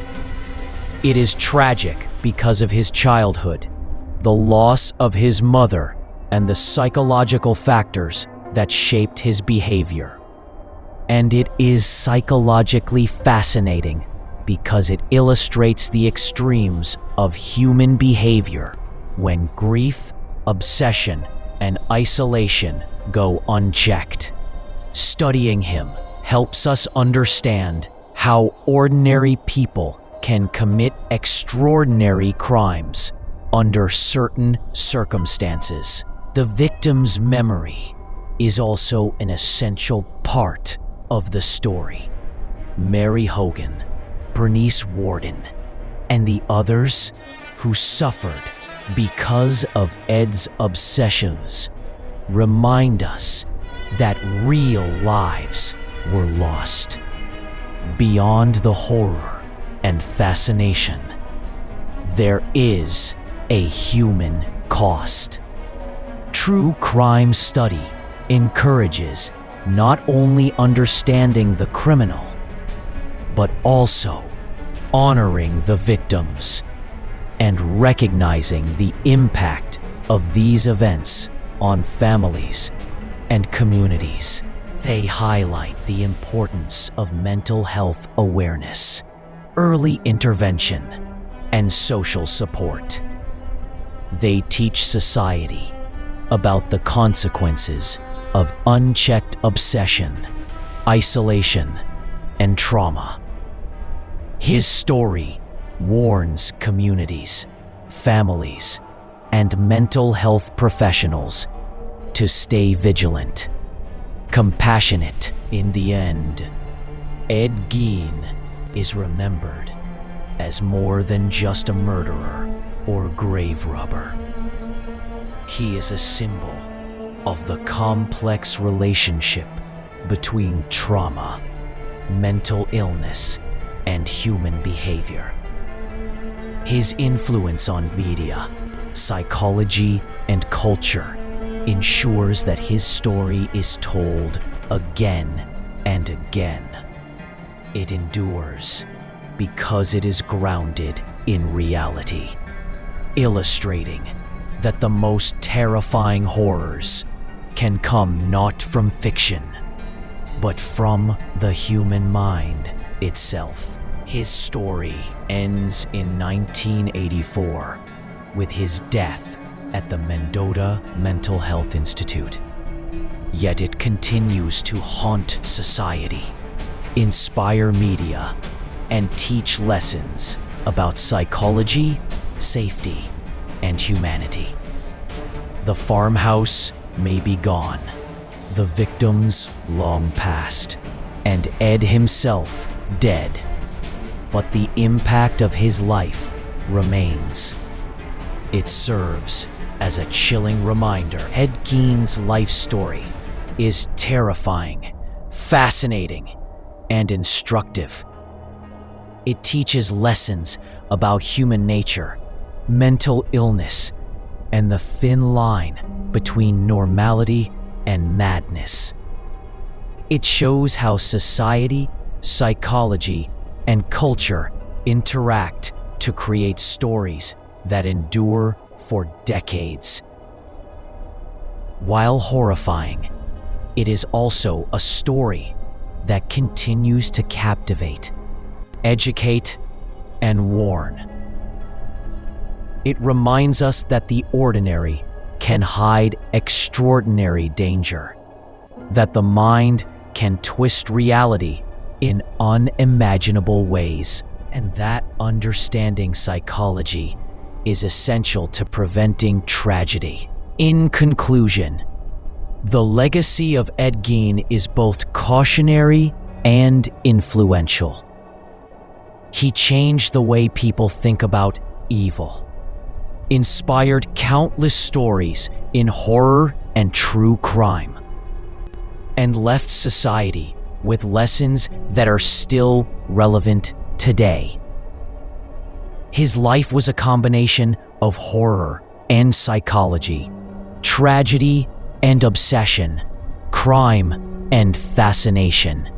It is tragic because of his childhood, the loss of his mother, and the psychological factors that shaped his behavior. And it is psychologically fascinating because it illustrates the extremes of human behavior when grief, obsession, and isolation go unchecked. Studying him helps us understand how ordinary people can commit extraordinary crimes under certain circumstances. The victim's memory is also an essential part of the story. Mary Hogan, Bernice Worden, and the others who suffered because of Ed's obsessions remind us that real lives were lost. Beyond the horror and fascination, there is a human cost. True crime study encourages not only understanding the criminal, but also honoring the victims and recognizing the impact of these events on families and communities. They highlight the importance of mental health awareness, early intervention, and social support. They teach society about the consequences of unchecked obsession, isolation, and trauma. His story warns communities, families, and mental health professionals to stay vigilant, compassionate. In the end, Ed Gein is remembered as more than just a murderer or grave robber. He is a symbol of the complex relationship between trauma, mental illness, and human behavior. His influence on media, psychology, and culture ensures that his story is told again and again. It endures because it is grounded in reality, illustrating that the most terrifying horrors can come not from fiction, but from the human mind itself. His story ends in 1984 with his death at the Mendota Mental Health Institute. Yet it continues to haunt society, inspire media, and teach lessons about psychology, safety, and humanity. The farmhouse may be gone, the victims long past, and Ed himself dead, but the impact of his life remains. It serves as a chilling reminder. Ed Gein's life story is terrifying, fascinating, and instructive. It teaches lessons about human nature, mental illness, and the thin line between normality and madness. It shows how society, psychology, and culture interact to create stories that endure for decades. While horrifying, it is also a story that continues to captivate, educate, and warn. It reminds us that the ordinary can hide extraordinary danger, that the mind can twist reality in unimaginable ways, and that understanding psychology is essential to preventing tragedy. In conclusion, the legacy of Ed Gein is both cautionary and influential. He changed the way people think about evil, inspired countless stories in horror and true crime, and left society with lessons that are still relevant today. His life was a combination of horror and psychology, tragedy and obsession, crime and fascination.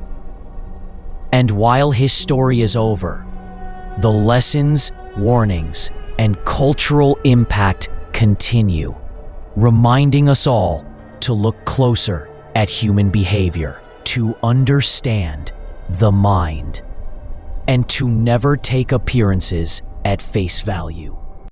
And while his story is over, the lessons, warnings, and cultural impact continue, reminding us all to look closer at human behavior, to understand the mind, and to never take appearances at face value.